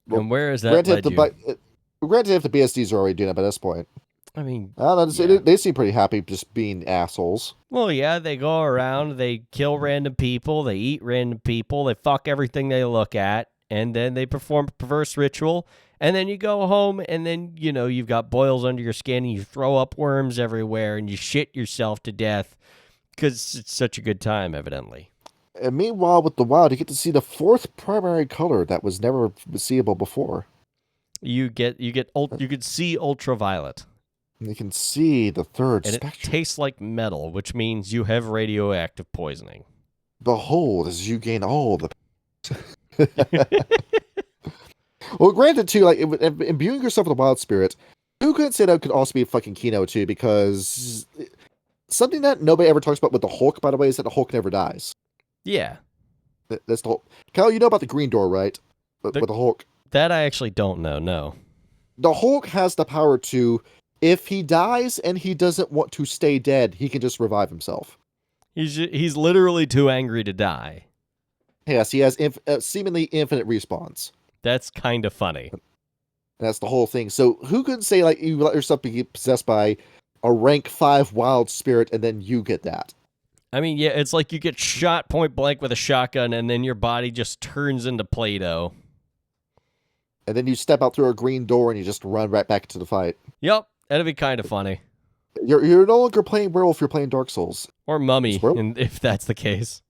Well, And where is that led you? Granted, if the BSDs are already doing it by this point. I mean, I don't know, yeah. they seem pretty happy just being assholes. Well, yeah, they go around, they kill random people, they eat random people, they fuck everything they look at, and then they perform a perverse ritual, and then you go home, and then, you've got boils under your skin, and you throw up worms everywhere, and you shit yourself to death, because it's such a good time, evidently. And meanwhile, with the wild, you get to see the fourth primary color that was never seeable before. You could see ultraviolet. You can see the third And spectrum. it tastes like metal, which means you have radioactive poisoning. Behold, as you gain all the... Well, granted, too, like, imbuing yourself with a wild spirit, who couldn't say that could also be fucking Kino, too, because something that nobody ever talks about with the Hulk, by the way, is that the Hulk never dies. Yeah. That's the Hulk. Kyle, you know about the Green Door, right? With the Hulk. That I actually don't know, no. The Hulk has the power to, if he dies and he doesn't want to stay dead, he can just revive himself. He's literally too angry to die. Yes, he has seemingly infinite respawns. That's kind of funny. That's the whole thing. So who could say, like, you let yourself be possessed by a rank 5 wild spirit and then you get that? I mean, yeah, it's like you get shot point blank with a shotgun and then your body just turns into Play-Doh. And then you step out through a green door and you just run right back to the fight. Yep, that'd be kind of funny. You're no longer playing werewolf, you're playing Dark Souls. Or Mummy, if that's the case.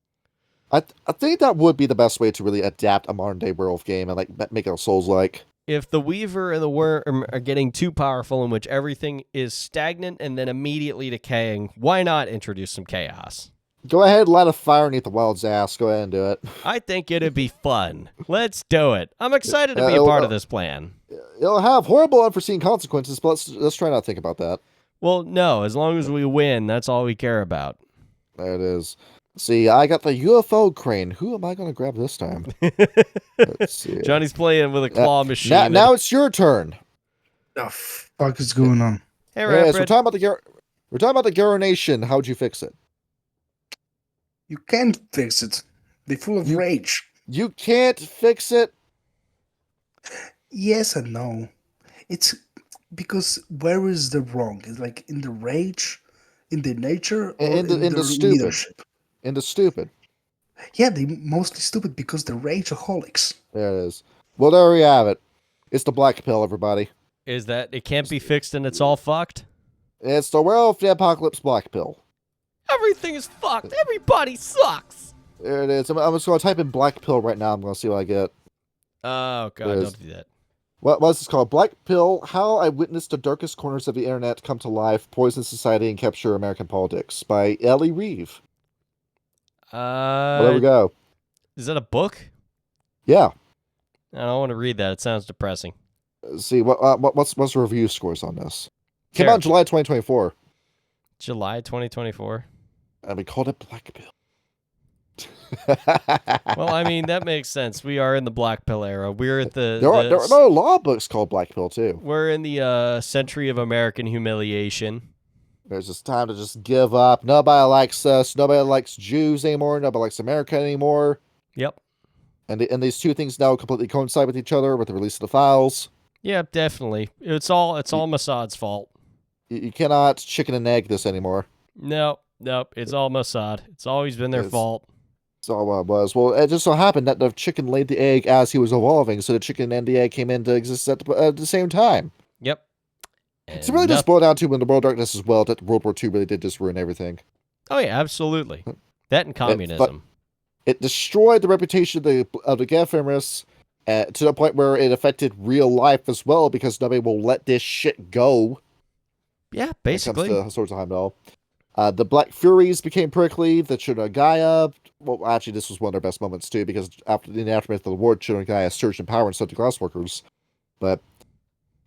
I think that would be the best way to really adapt a modern day werewolf game and like make it a Souls-like. If the Weaver and the Worm are getting too powerful in which everything is stagnant and then immediately decaying, why not introduce some chaos? Go ahead, light a fire underneath the wild's ass. Go ahead and do it. I think it'd be fun. Let's do it. I'm excited to be a part of this plan. It'll have horrible unforeseen consequences, but let's try not to think about that. Well, no, as long as we win, that's all we care about. There it is. See, I got the UFO crane. Who am I going to grab this time? Let's see. Johnny's playing with a claw machine. Now it's your turn. The fuck is going on? Hey, Yes, Rapid. we're talking about the Garou Nation. How'd you fix it? You can't fix it. They're full of rage. You can't fix it. Yes and no. It's because where is the wrong? It's like in the rage, in the nature, or in the stupid. leadership. In the stupid. Yeah, they're mostly stupid because they're rageaholics. There it is. Well, there we have it. It's the black pill, everybody. Is that it can't be fixed and it's all fucked? It's the Werewolf the Apocalypse black pill. Everything is fucked. Everybody sucks. There it is. I'm just going to type in black pill right now. I'm going to see what I get. Oh, God, don't do that. What's this called? Black Pill, How I Witnessed the Darkest Corners of the Internet Come to Life, Poison Society, and Capture American Politics by Ellie Reeve. Well, there we go. Is that a book? Yeah. I don't want to read that. It sounds depressing. Let's see, what's the review scores on this? Came Sure. out in July 2024. July 2024. And we called it Black Pill. Well, I mean, that makes sense. We are in the Black Pill era. We're at There are law books called Black Pill, too. We're in the century of American humiliation. There's just time to just give up. Nobody likes us. Nobody likes Jews anymore. Nobody likes America anymore. Yep. And these two things now completely coincide with each other with the release of the files. Yeah, definitely. It's all Mossad's fault. You cannot chicken and egg this anymore. Nope. It's all Mossad. It's always been their fault. That's all what it was. Well, it just so happened that the chicken laid the egg as he was evolving, so the chicken and the egg came into existence at the same time. Yep. So it really just boiled down to when the World Darkness as well, that World War II really did just ruin everything. Oh, yeah, absolutely. That and communism. It destroyed the reputation of the Gephemrus to the point where it affected real life as well, because nobody will let this shit go. Yeah, basically. When it comes to Swords of Heimdall. The Black Furies became prickly. The Children of Gaia. Well, actually, this was one of their best moments, too, because in the aftermath of the war, Children of Gaia surged in power and so did glassworkers. But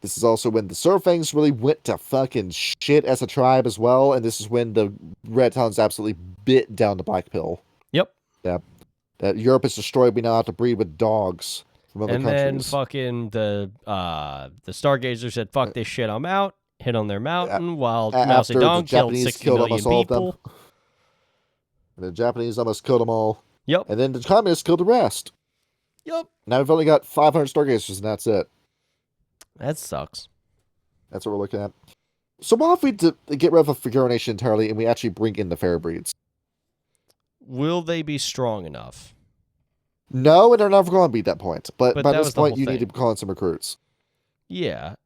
this is also when the Surfangs really went to fucking shit as a tribe as well, and this is when the Red Talons absolutely bit down the Black Pill. Yep. Yeah. That Europe is destroyed, we now have to breed with dogs from other countries. And then fucking the Stargazer said, fuck this shit, I'm out. Hit on their mountain while Mao Zedong killed 60 million people. The Japanese almost killed them all. Yep. And then the communists killed the rest. Yep. Now we've only got 500 Stargazers, and that's it. That sucks. That's what we're looking at. So what if we get rid of the Figaro Nation entirely and we actually bring in the fair breeds? Will they be strong enough? No, and they're never going to be at that point. But by that this was the point, whole you need to thing. call in some recruits. Yeah.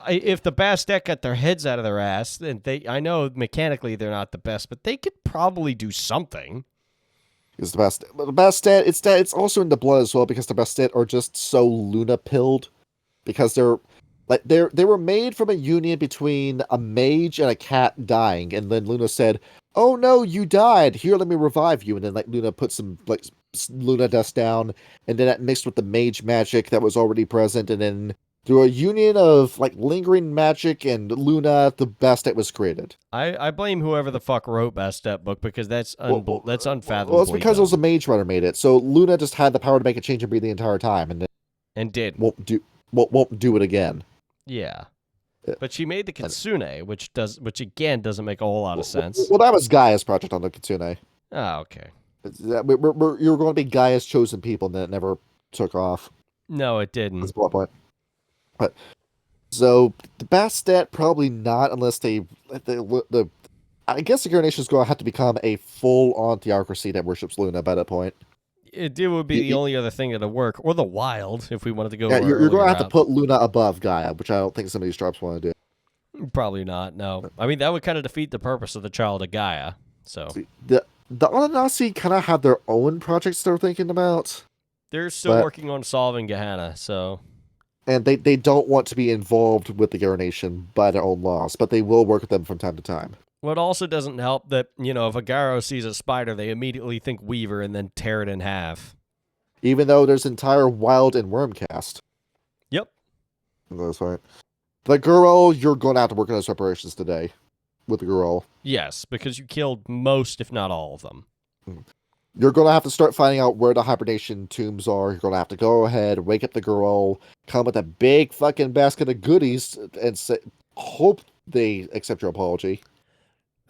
If the Bastet got their heads out of their ass, then I know mechanically they're not the best, but they could probably do something. Is the best. But the Bastet, it's also in the blood as well because the Bastet are just so Luna pilled because they were made from a union between a mage and a cat dying, and then Luna said, "Oh no, you died. Here, let me revive you." And then Luna put some Luna dust down, and then that mixed with the mage magic that was already present, and then through a union of lingering magic and Luna, the Bastet was created. I blame whoever the fuck wrote Bastet book because that's unfathomable. Well, it's because it was a mage runner made it. So Luna just had the power to make a change and breathe the entire time, and did won't do it again. Yeah. But she made the Kitsune, which again doesn't make a whole lot of sense. Well, that was Gaia's project on the Kitsune. Oh, okay. You're going to be Gaia's chosen people, and then it never took off. No, it didn't. That's the plot point. But so the Bastet probably not unless I guess the Garou Nation is going to have to become a full-on theocracy that worships Luna by that point. It would be the only other thing that'll work, or the Wild if we wanted to go. Yeah, you're going to have to put Luna above Gaia, which I don't think some of these tropes want to do. Probably not. No, I mean that would kind of defeat the purpose of the Child of Gaia. So the Anunnaki kind of have their own projects they're thinking about. They're still working on solving Gehenna, so. And they don't want to be involved with the Garou Nation by their own laws, but they will work with them from time to time. What also doesn't help that, if a Garou sees a spider, they immediately think Weaver and then tear it in half. Even though there's entire Wild and Worm cast. Yep. That's right. The Garou, you're going to have to work on those reparations today with the Garou. Yes, because you killed most, if not all of them. You're going to have to start finding out where the hibernation tombs are. You're going to have to go ahead, wake up the Garou, come with a big fucking basket of goodies, and hope they accept your apology.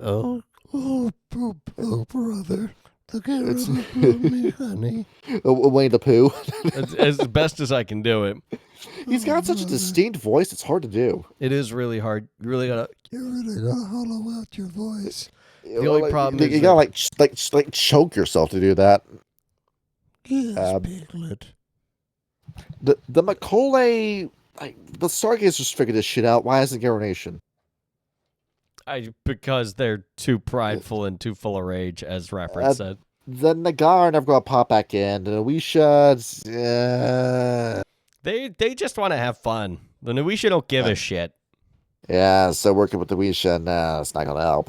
Oh, brother. Look at me, honey. Winnie the Pooh. as best as I can do it. He's got such a distinct voice, it's hard to do. It is really hard. You really gotta hollow out your voice. The only problem is you gotta choke yourself to do that. Yes, Piglet. The Macaulay, the Stargazers figured this shit out. Why isn't Garou Nation? Because they're too prideful and too full of rage, as Reference said. The Nagar are never gonna pop back in. The Nuisha, they just want to have fun. The Nuisha don't give a shit. Yeah, so working with the Nuisha, nah, it's not gonna help.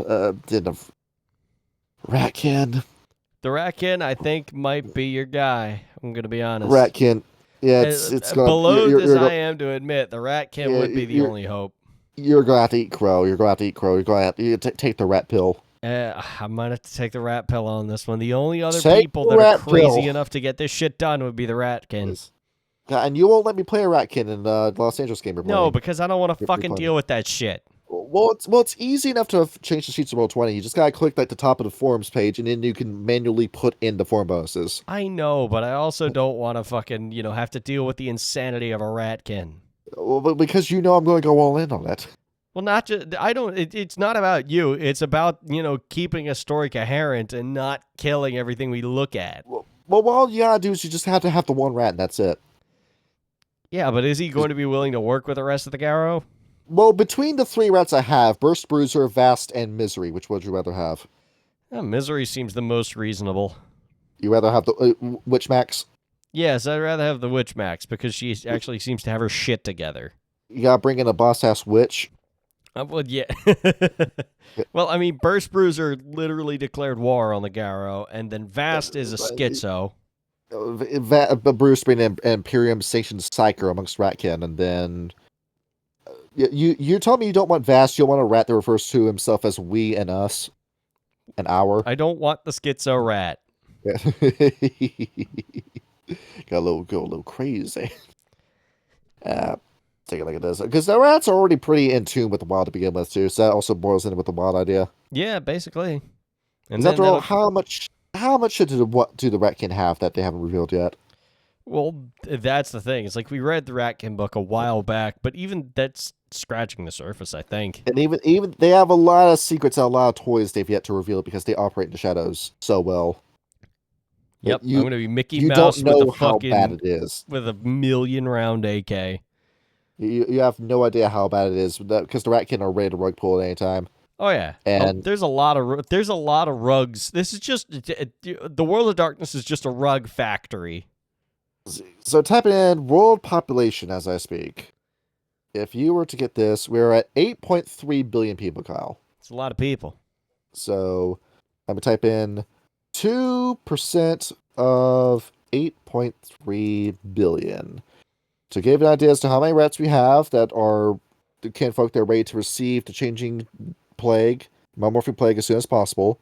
Ratkin. The Ratkin, I think, might be your guy. I'm gonna be honest. Ratkin, yeah, it's gonna. Below as I am to admit, the Ratkin would be the only hope. You're going to have to eat crow. You're going to have to eat crow. You're going to have to take the rat pill. I might have to take the rat pill on this one. The only other people that are crazy enough to get this shit done would be the Ratkins. And you won't let me play a Ratkin in the Los Angeles game. No, because I don't want to fucking deal with that shit. Well, it's easy enough to change the sheets to Roll20. You just gotta click the top of the forums page, and then you can manually put in the form bonuses. I know, but I also don't want to fucking have to deal with the insanity of a Ratkin. Well, but because I'm going to go all in on it. Well, not just it's not about you. It's about keeping a story coherent and not killing everything we look at. Well, all you gotta do is you just have to have the one rat, and that's it. Yeah, but is he going to be willing to work with the rest of the Garou? Well, between the 3 rats I have, Burst Bruiser, Vast, and Misery, which would you rather have? Misery seems the most reasonable. You rather have the Witch Max? Yes, I'd rather have the Witch Max because she actually seems to have her shit together. You gotta bring in a boss-ass witch. Well, yeah. Well, I mean, Burst Bruiser literally declared war on the Garou, and then Vast is a schizo. Bruce being an Imperium sanctioned psyker amongst Ratkin, and then you told me you don't want Vast, you want a rat that refers to himself as we and us, and our. I don't want the schizo rat. Go a little crazy. Take a look at this, because the rats are already pretty in tune with the wild to begin with too, so that also boils in with the wild idea. Yeah, basically. And after all, how much should do the Ratkin have that they haven't revealed yet? Well, that's the thing. It's like we read the Ratkin book a while back, but even that's scratching the surface, I think. And even they have a lot of secrets and a lot of toys they've yet to reveal because they operate in the shadows so well. Yep, You I'm gonna be Mickey you Mouse don't know with a how bad fucking it is. with a 1,000,000 round AK. You have no idea how bad it is because the Ratkin are ready to rug pull at any time. Oh yeah, And there's a lot of rugs. This is just the World of Darkness is just a rug factory. so typing in world population as I speak. If you were to get this, we're at 8.3 billion people, Kyle. It's a lot of people. So I'm gonna type in 2% of 8.3 billion. To give an idea as to how many rats we have that are the kinfolk that are ready to receive the changing plague, metamorphic plague as soon as possible.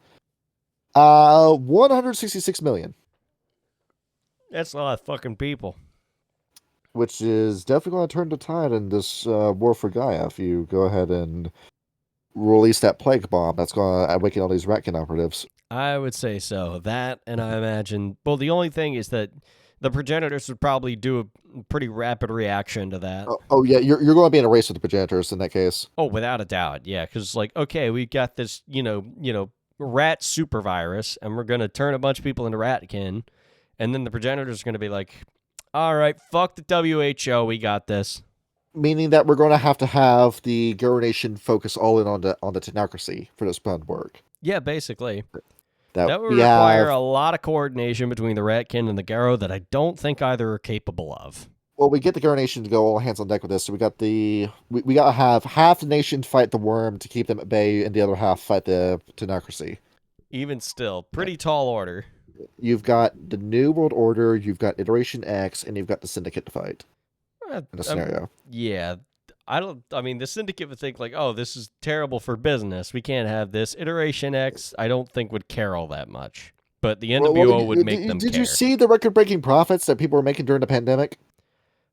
166 million. That's a lot of fucking people. Which is definitely going to turn the tide in this war for Gaia if you go ahead and release that plague bomb that's going to awaken all these Ratkin operatives. I would say so. That, and I imagine. Well, the only thing is that the progenitors would probably do a pretty rapid reaction to that. Oh yeah, you're going to be in a race with the progenitors in that case. Oh, without a doubt, yeah. Because like, okay, we've got this, rat super virus, and we're gonna turn a bunch of people into ratkin, and then the progenitors are gonna be like, all right, fuck the WHO, we got this. Meaning that we're going to have the Garou Nation focus all in on the technocracy for this plan to work. Yeah, basically. That would we require have, a lot of coordination between the Ratkin and the Garou that I don't think either are capable of. well, we get the Garou Nation to go all hands on deck with this. So we got we got to have half the nation fight the worm to keep them at bay, and the other half fight the technocracy. Even still, pretty tall order. You've got the New World Order, you've got Iteration X, and you've got the Syndicate to fight in the scenario. Yeah. I mean, the Syndicate would think like, oh, this is terrible for business. We can't have this. Iteration X, I don't think would care all that much. But the NWO would make them care. Did you see the record-breaking profits that people were making during the pandemic?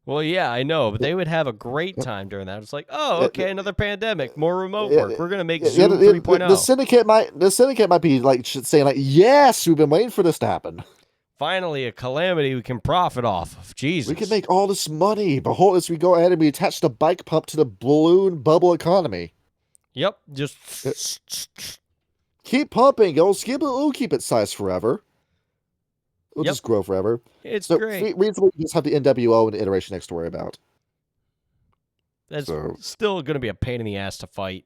Well, yeah, I know, but they would have a great time during that. It's like, oh, okay, another pandemic, more remote work. We're gonna make Zoom 3.0. The Syndicate might be like saying like, yes, we've been waiting for this to happen. Finally, a calamity we can profit off of. Jesus, we can make all this money. Behold, as we go ahead and we attach the bike pump to the balloon bubble economy. Yep, just keep pumping. It'll keep its size forever. It'll just grow forever. It's great. Reasonably, you just have the NWO and the Iteration X to worry about. That's still going to be a pain in the ass to fight.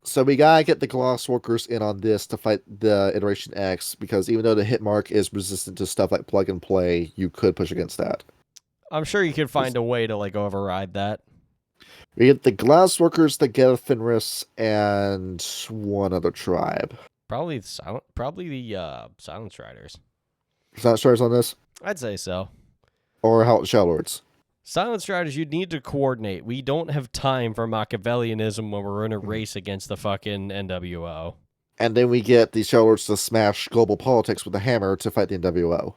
So we gotta get the Gloss Workers in on this to fight the Iteration X, because even though the hit mark is resistant to stuff like plug and play, you could push against that. I'm sure you could find a way to like override that. We get the Glass Workers, the Fenris, and one other tribe. Probably the Silence Riders. Silence Riders on this? I'd say so. Or Shadow Lords? Silence Riders, you'd need to coordinate. We don't have time for Machiavellianism when we're in a race against the fucking NWO. And then we get the Shadow Lords to smash global politics with a hammer to fight the NWO.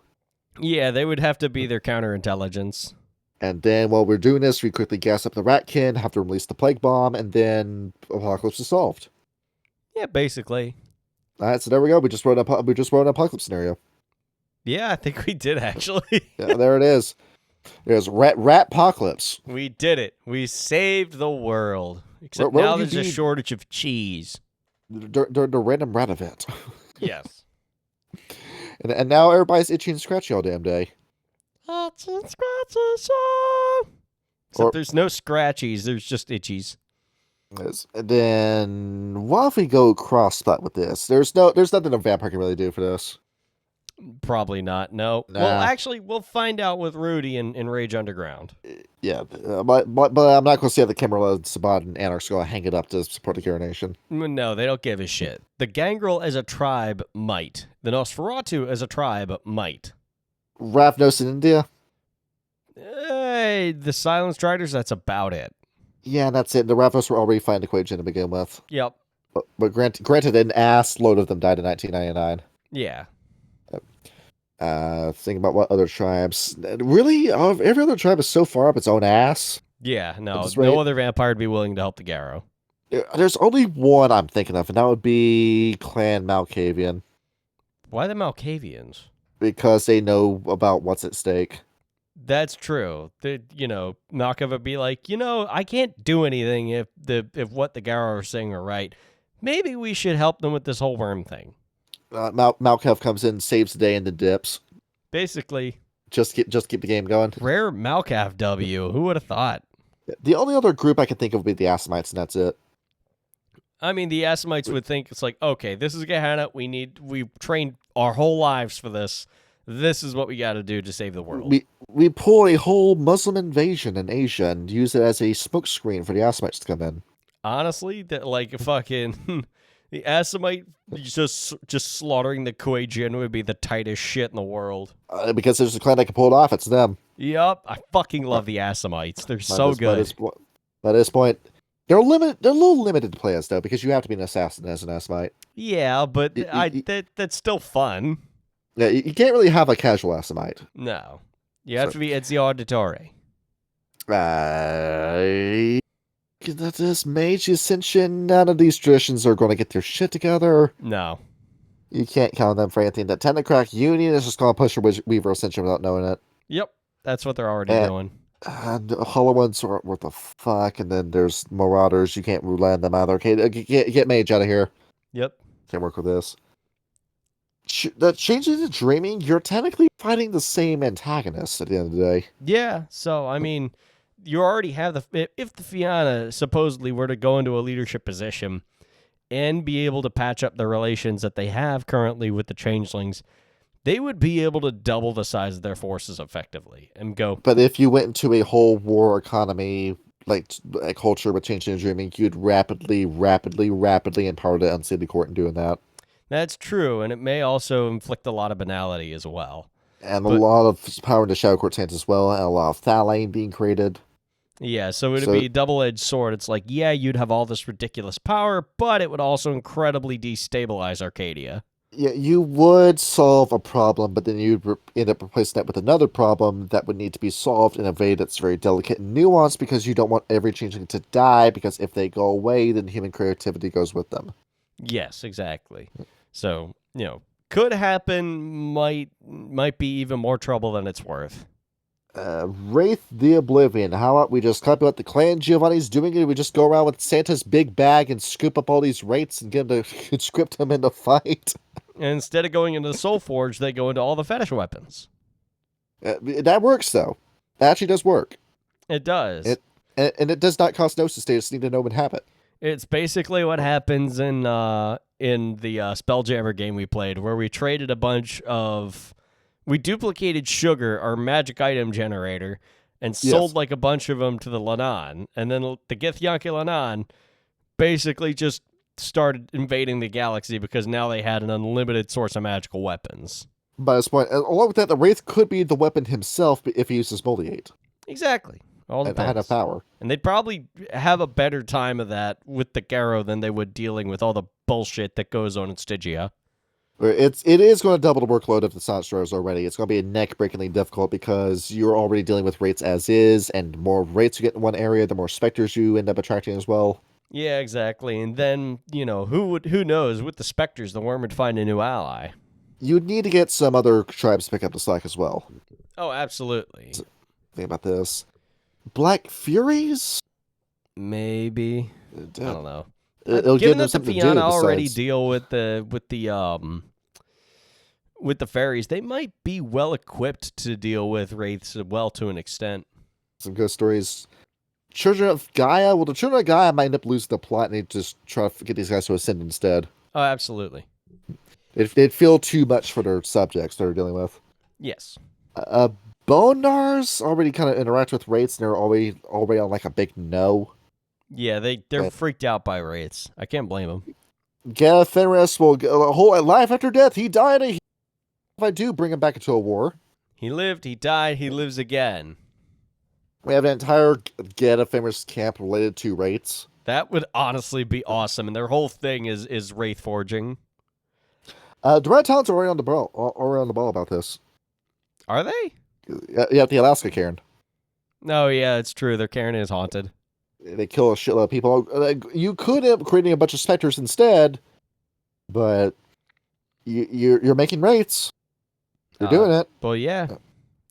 Yeah, they would have to be their counterintelligence. And then while we're doing this, we quickly gas up the Ratkin, have to release the Plague Bomb, and then Apocalypse is solved. Yeah, basically. All right, so there we go. We just wrote an Apocalypse scenario. Yeah, I think we did, actually. Yeah, there it is. There's Rat Apocalypse. We did it. We saved the world. Except now there's a shortage of cheese. The random rat event. Yes. And now everybody's itchy and scratchy all damn day. Itchy and scratchy. Except there's no scratchies. There's just itchies. Yes. And then what if we go cross spot with this? There's nothing a vampire can really do for this. Probably not. No. Nah. Well, actually, we'll find out with Rudy in Rage Underground. Yeah, but I'm not going to see how the Kimberla, Sabat, and Anarchs going to hang it up to support the Coronation. No, they don't give a shit. The Gangrel as a tribe might. The Nosferatu as a tribe might. Ravnos in India? Hey, the Silence Riders, that's about it. Yeah, that's it. The Ravnos were already fighting Equation to begin with. Yep. But granted, an ass load of them died in 1999. Yeah. Think about what other tribes. Really, every other tribe is so far up its own ass. Yeah, no other vampire would be willing to help the Garou. There's only one I'm thinking of, and that would be Clan Malkavian. Why the Malkavians? Because they know about what's at stake. That's true. Malkav would be like, I can't do anything if what the Garou are saying are right. Maybe we should help them with this whole worm thing. Malkev comes in, saves the day, and then dips. Basically, Just keep the game going. rare Malkav W. Who would have thought? The only other group I can think of would be the Assamites, and that's it. I mean, the Assamites would think it's like, okay, this is Gehenna. We trained our whole lives for this. This is what we got to do to save the world. We pull a whole Muslim invasion in Asia and use it as a smokescreen for the Assamites to come in. Honestly, that like fucking the Assamite just slaughtering the Kuei-jin would be the tightest shit in the world. Because there's a clan that can pull it off, it's them. Yup, I fucking love the Assamites. They're so good. By this point, they're a little limited to play as though, because you have to be an assassin as an Assamite. Yeah, but that's still fun. Yeah, you can't really have a casual Assamite. No, you have to be Ezio Auditore. This Mage Ascension, none of these traditions are going to get their shit together. No. You can't count on them for anything. The Tentacrack Union is just going to push a Weaver Ascension without knowing it. Yep, that's what they're already doing. And Hollow Ones are what the fuck, and then there's Marauders. You can't rely on them either. Okay, get Mage out of here. Yep. Can't work with this. That changes to Dreaming, you're technically fighting the same antagonist at the end of the day. Yeah, so, I mean, you already have if the Fianna supposedly were to go into a leadership position and be able to patch up the relations that they have currently with the Changelings, they would be able to double the size of their forces effectively and go. But if you went into a whole war economy, like a culture with Changing and Dreaming, you'd rapidly empower the Unseelie Court in doing that. That's true, and it may also inflict a lot of banality as well. And a lot of power into Shadow Court's hands as well, and a lot of Thalane being created. Yeah, so it'd be a double-edged sword. It's like, yeah, you'd have all this ridiculous power, but it would also incredibly destabilize Arcadia. Yeah, you would solve a problem, but then you'd end up replacing that with another problem that would need to be solved in a way that's very delicate and nuanced, because you don't want every changeling to die, because if they go away, then human creativity goes with them. Yes, exactly. So, could happen, might be even more trouble than it's worth. Wraith the Oblivion. How about we just copy what the Clan Giovanni's doing, and we just go around with Santa's big bag and scoop up all these wraiths and get them to conscript them into fight? And instead of going into the Soul Forge, they go into all the fetish weapons. That works, though. That actually does work. It does. And it does not cost Gnosis to just need to know and habit. It's basically what happens in the Spelljammer game we played, where we traded a bunch of... We duplicated Sugar, our magic item generator, and sold like a bunch of them to the Lanan. And then the Githyanki Lanan basically just started invading the galaxy because now they had an unlimited source of magical weapons. By this point, along with that, the Wraith could be the weapon himself if he uses Moliate. Exactly. All depends. And had a power. And they'd probably have a better time of that with the Garou than they would dealing with all the bullshit that goes on in Stygia. It is going to double the workload of the Silent Destroyers already. It's going to be a neck-breakingly difficult because you're already dealing with Wraiths as is, and the more Wraiths you get in one area, the more Spectres you end up attracting as well. Yeah, exactly. And then, who knows, with the Spectres, the Worm would find a new ally. You'd need to get some other tribes to pick up the slack as well. Oh, absolutely. Think about this. Black Furies? Maybe. I don't know. Given that the Fianna already deal with the fairies, they might be well equipped to deal with wraiths well to an extent. Some good stories. Children of Gaia. Well, the Children of Gaia might end up losing the plot, and they just try to get these guys to ascend instead. Oh, absolutely. It'd feel too much for their subjects they're dealing with. Yes. Bonars already kind of interact with wraiths, and they're already on like a big no. Yeah, they're freaked out by wraiths. I can't blame them. Gareth Fenris will a whole life after death. He died. If I do bring him back into a war, he lived. He died. He lives again. We have an entire Gareth Fenris camp related to wraiths. That would honestly be awesome. And their whole thing is wraith forging. The Red Talons are already on the ball about this. Are they? Yeah, the Alaska Cairn. Oh yeah, it's true. Their cairn is haunted. They kill a shitload of people. You could end up creating a bunch of specters instead, but you're making wraiths. You're doing it. Well, yeah.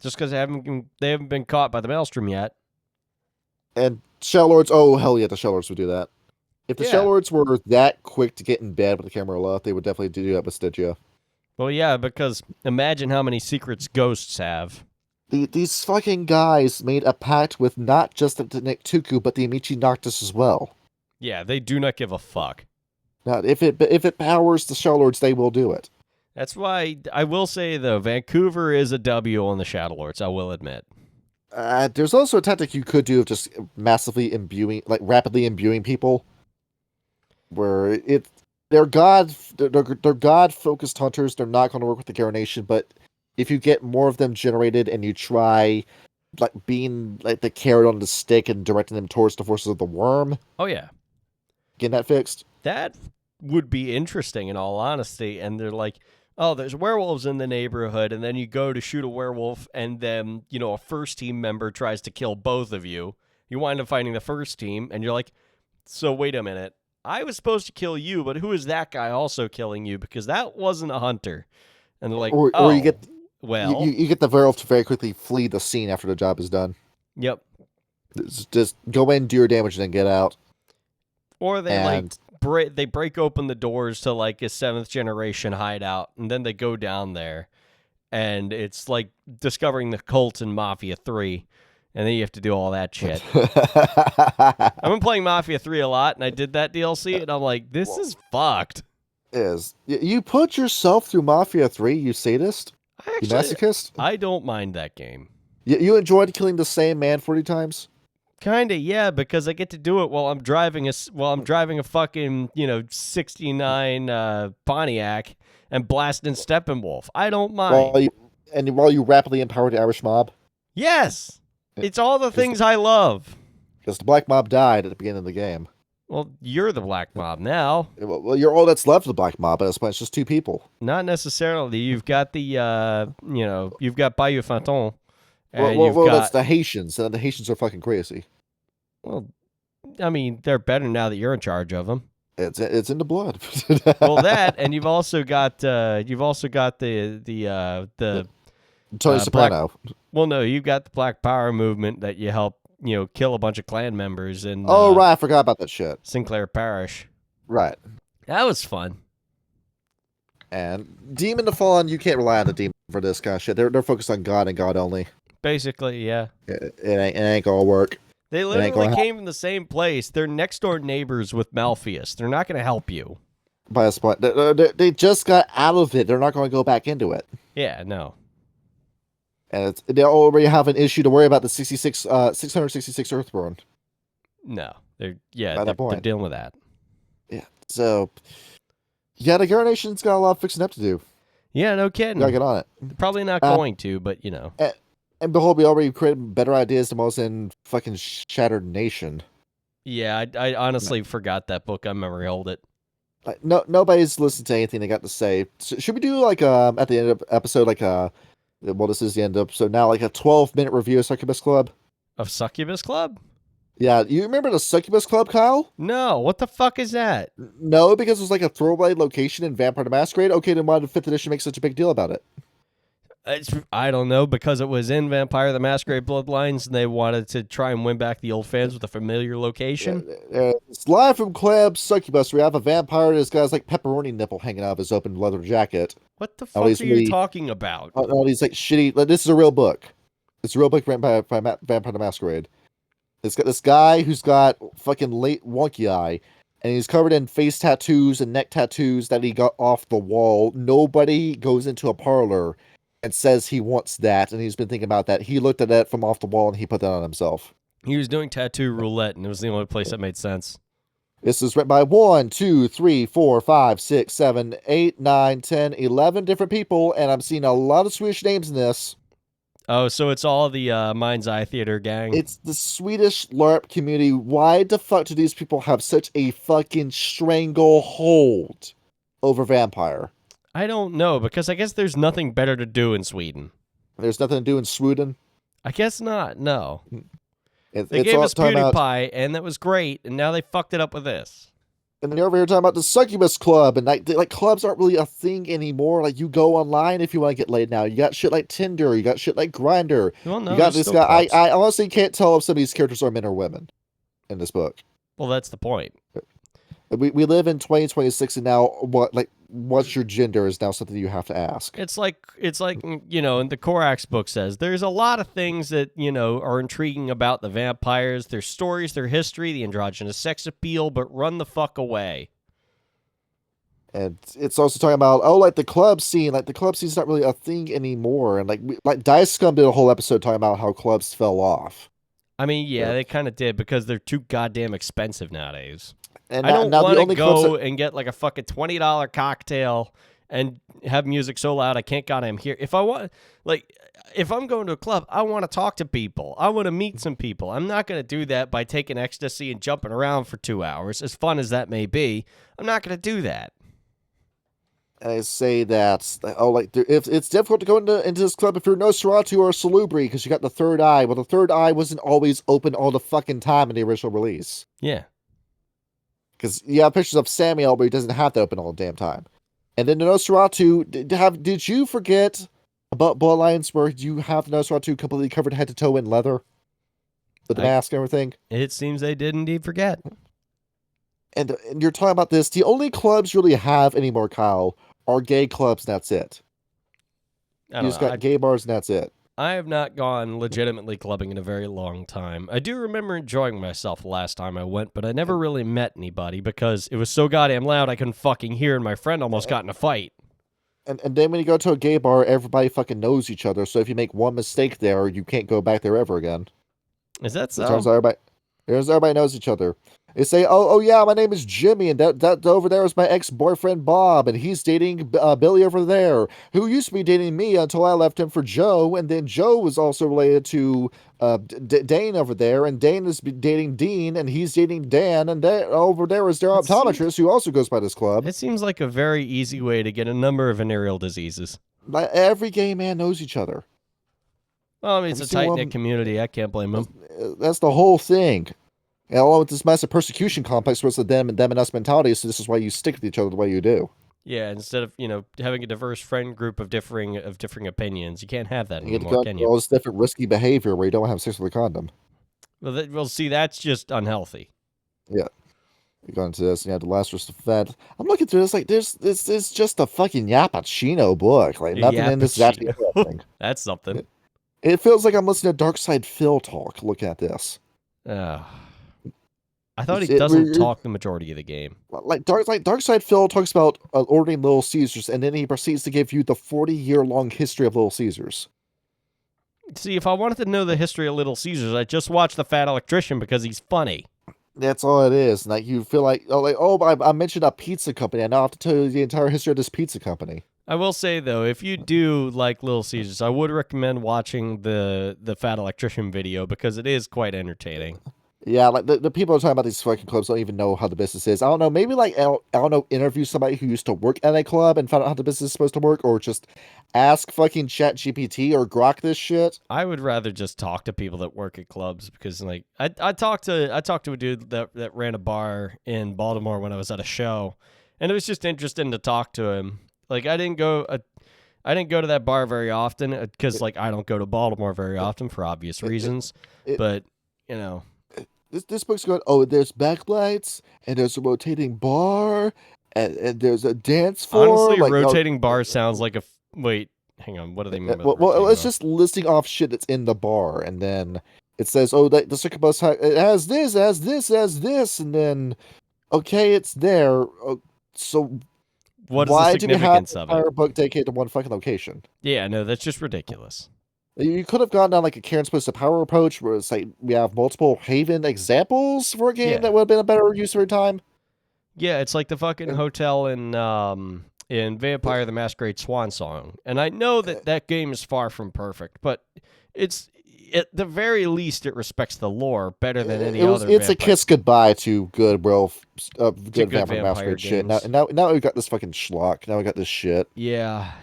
just because they haven't been caught by the Maelstrom yet. And Shadow Lords, oh hell yeah, the Shadow Lords would do that. If the Yeah. Shadow Lords were that quick to get in bed with the camera left, they would definitely do that with Stygia. Well, yeah, because imagine how many secrets ghosts have. These fucking guys made a pact with not just the Nektuku, but the Amici Noctis as well. Yeah, they do not give a fuck. Now, if it powers the Shadow Lords, they will do it. That's why I will say, though, Vancouver is a W on the Shadow Lords, I will admit. There's also a tactic you could do of just massively rapidly imbuing people, where they're god-focused hunters. They're not going to work with the Garou Nation, but if you get more of them generated and you try being like the carrot on the stick and directing them towards the forces of the worm. Oh, yeah. Getting that fixed. That would be interesting, in all honesty. And they're like, oh, there's werewolves in the neighborhood, and then you go to shoot a werewolf, and then, a first team member tries to kill both of you. You wind up fighting the first team, and you're like, so wait a minute. I was supposed to kill you, but who is that guy also killing you? Because that wasn't a hunter. And they're like, or you get you get the werewolf to very quickly flee the scene after the job is done. Yep. Just go in, do your damage, and then get out. Or they they break open the doors to like a 7th generation hideout, and then they go down there, and it's like discovering the cult in Mafia 3, and then you have to do all that shit. I've been playing Mafia 3 a lot, and I did that DLC, and I'm like, this is fucked. You put yourself through Mafia 3, you sadist? You masochist? I don't mind that game. You enjoyed killing the same man 40 times? Kinda, yeah, because I get to do it while I'm driving a fucking 69 Pontiac and blasting Steppenwolf. I don't mind. While you rapidly empower the Irish mob. Yes, it's all the things I love. Because the Black Mob died at the beginning of the game. Well, you're the Black Mob now. Well, you're all that's left of the Black Mob, but it's just 2 people. Not necessarily. You've got the you've got Bayou Fanton. That's the Haitians, and the Haitians are fucking crazy. Well, I mean, they're better now that you're in charge of them. It's in the blood. Well, that, and you've also got the Tony Soprano. You've got the Black Power movement that you help kill a bunch of clan members in. Right, I forgot about that shit. Sinclair Parish. Right. That was fun. And Demon to Fallen, you can't rely on the demon for this kind of shit. They're focused on God and God only. Basically, yeah. It ain't gonna work. They literally came from the same place. They're next door neighbors with Malpheus. They're not going to help you. By this point, they just got out of it. They're not going to go back into it. Yeah, no. And they already have an issue to worry about the 666 Earthborn. No, they're dealing with that. Yeah. So, the Garou Nation's got a lot of fixing up to do. Yeah, no kidding. Gotta get on it. They're probably not going to, but And behold, we already created better ideas than most in fucking Shattered Nation. Yeah, I honestly forgot that book. I memory hold it. Nobody's listened to anything they got to say. Should we do at the end of the episode this is the end of the episode now, like a 12-minute review of Succubus Club? Of Succubus Club? Yeah, you remember the Succubus Club, Kyle? No, what the fuck is that? No, because it was like a throwaway location in Vampire the Masquerade. Okay, then why did 5th edition make such a big deal about it? I don't know, because it was in Vampire the Masquerade Bloodlines, and they wanted to try and win back the old fans with a familiar location. It's live from Club Succubus. We have a vampire. This guy's like pepperoni nipple hanging out of his open leather jacket. What the fuck are you talking about? All these like shitty. This is a real book. It's a real book written by Vampire the Masquerade. It's got this guy who's got fucking late wonky eye, and he's covered in face tattoos and neck tattoos that he got off the wall. Nobody goes into a parlor and says he wants that, and he's been thinking about that. He looked at that from off the wall, and he put that on himself. He was doing tattoo roulette, and it was the only place that made sense. This is written by 1, 2, 3, 4, 5, 6, 7, 8, 9, 10, 11 different people, and I'm seeing a lot of Swedish names in this. Oh, so it's all the Mind's Eye Theater gang? It's the Swedish LARP community. Why the fuck do these people have such a fucking stranglehold over Vampire? I don't know, because I guess there's nothing better to do in Sweden. There's nothing to do in Sweden? I guess not, no. They It's gave us time PewDiePie, and that was great, and now they fucked it up with this. And then you're over here talking about the succubus club, and like clubs aren't really a thing anymore. Like you go online if you want to get laid now. You got shit like Tinder, you got shit like Grindr. Well, no, You got there's this still guy. clubs. I honestly can't tell if some of these characters are men or women in this book. Well, that's the point. We live in 2026, and now what's your gender is now something you have to ask. It's like you know, and the Korax book says there's a lot of things that, you know, are intriguing about the vampires, their stories, their history, the androgynous sex appeal, but run the fuck away. And it's also talking about like the club scene. Like the club scene's not really a thing anymore. And like Dice Scum did a whole episode talking about how clubs fell off. I mean, yeah, they kind of did because they're too goddamn expensive nowadays. And I don't now want the to only clubs go and get like a fucking $20 cocktail and have music so loud I can't goddamn hear. If I'm going to a club, I want to talk to people. I want to meet some people. I'm not going to do that by taking ecstasy and jumping around for 2 hours. As fun as that may be, I'm not going to do that. I say that if it's difficult to go into this club if you're Nosferatu or a Salubri because you got the third eye. Well, the third eye wasn't always open all the fucking time in the original release. Yeah. Because you have pictures of Samuel, but he doesn't have to open all the damn time. And then the Nosferatu, did you forget about Bloodlines where you have the Nosferatu completely covered head to toe in leather? With the mask and everything? It seems they did indeed forget. And you're talking about this, the only clubs you really have anymore, Kyle, are gay clubs, and that's it. You just got gay bars, and that's it. I have not gone legitimately clubbing in a very long time. I do remember enjoying myself the last time I went, but I never really met anybody because it was so goddamn loud I couldn't fucking hear, and my friend almost got in a fight. And then when you go to a gay bar, everybody fucking knows each other, so if you make one mistake there, you can't go back there ever again. Is that so? Everybody knows each other. They say, oh yeah, my name is Jimmy, and that over there is my ex-boyfriend Bob, and he's dating Billy over there, who used to be dating me until I left him for Joe, and then Joe was also related to Dane over there, and Dane is dating Dean, and he's dating Dan, and over there is their optometrist, who also goes by this club. It seems like a very easy way to get a number of venereal diseases. Like, every gay man knows each other. Well, I mean, it's a tight-knit community. I can't blame them. That's the whole thing. And along with this massive persecution complex where it's the them and us mentality, so this is why you stick with each other the way you do. Yeah, instead of, you know, having a diverse friend group of differing opinions, you can't have that You anymore, can you? All this different risky behavior where you don't have sex with a condom. Well, see, that's just unhealthy. Yeah. You go into this, and you have the last rest of Fed. I'm looking through this, like, this is just a fucking Yappuccino book. Like, nothing in this is actually interesting. That's something. It feels like I'm listening to Darkside Phil talk looking at this. I thought he doesn't talk the majority of the game. Like Darkside Phil talks about ordering Little Caesars, and then he proceeds to give you the 40-year-long history of Little Caesars. See, if I wanted to know the history of Little Caesars, I'd just watch The Fat Electrician because he's funny. That's all it is. Like, you feel like, I mentioned a pizza company. I now have to tell you the entire history of this pizza company. I will say, though, if you do like Little Caesars, I would recommend watching the Fat Electrician video because it is quite entertaining. Yeah, like the people who are talking about these fucking clubs don't even know how the business is. I don't know, maybe like, I don't know, interview somebody who used to work at a club and find out how the business is supposed to work, or just ask fucking ChatGPT or Grok this shit. I would rather just talk to people that work at clubs because, like, I talked to a dude that ran a bar in Baltimore when I was at a show, and it was just interesting to talk to him. Like, I didn't go to that bar very often because, like, I don't go to Baltimore very often for obvious reasons, but, you know. This book's going, there's backlights, and there's a rotating bar, and there's a dance floor. Honestly, like, rotating bar sounds like wait, hang on, what do they mean by well, it's just listing off shit that's in the bar, and then it says, the succubus it has this, and then, okay, it's there. So what is why the significance do you have of an entire it? book dedicated to one fucking location? Yeah, no, that's just ridiculous. You could have gone down like a Karen's Place of Power approach, where it's like we have multiple Haven examples for a game that would have been a better use of your time. Yeah, it's like the fucking hotel in Vampire the Masquerade Swan Song. And I know that game is far from perfect, but it's at the very least it respects the lore better than any other. It's a kiss goodbye to good Vampire Vampire Masquerade shit. games. Now we got this fucking schlock. Now we got this shit. Yeah.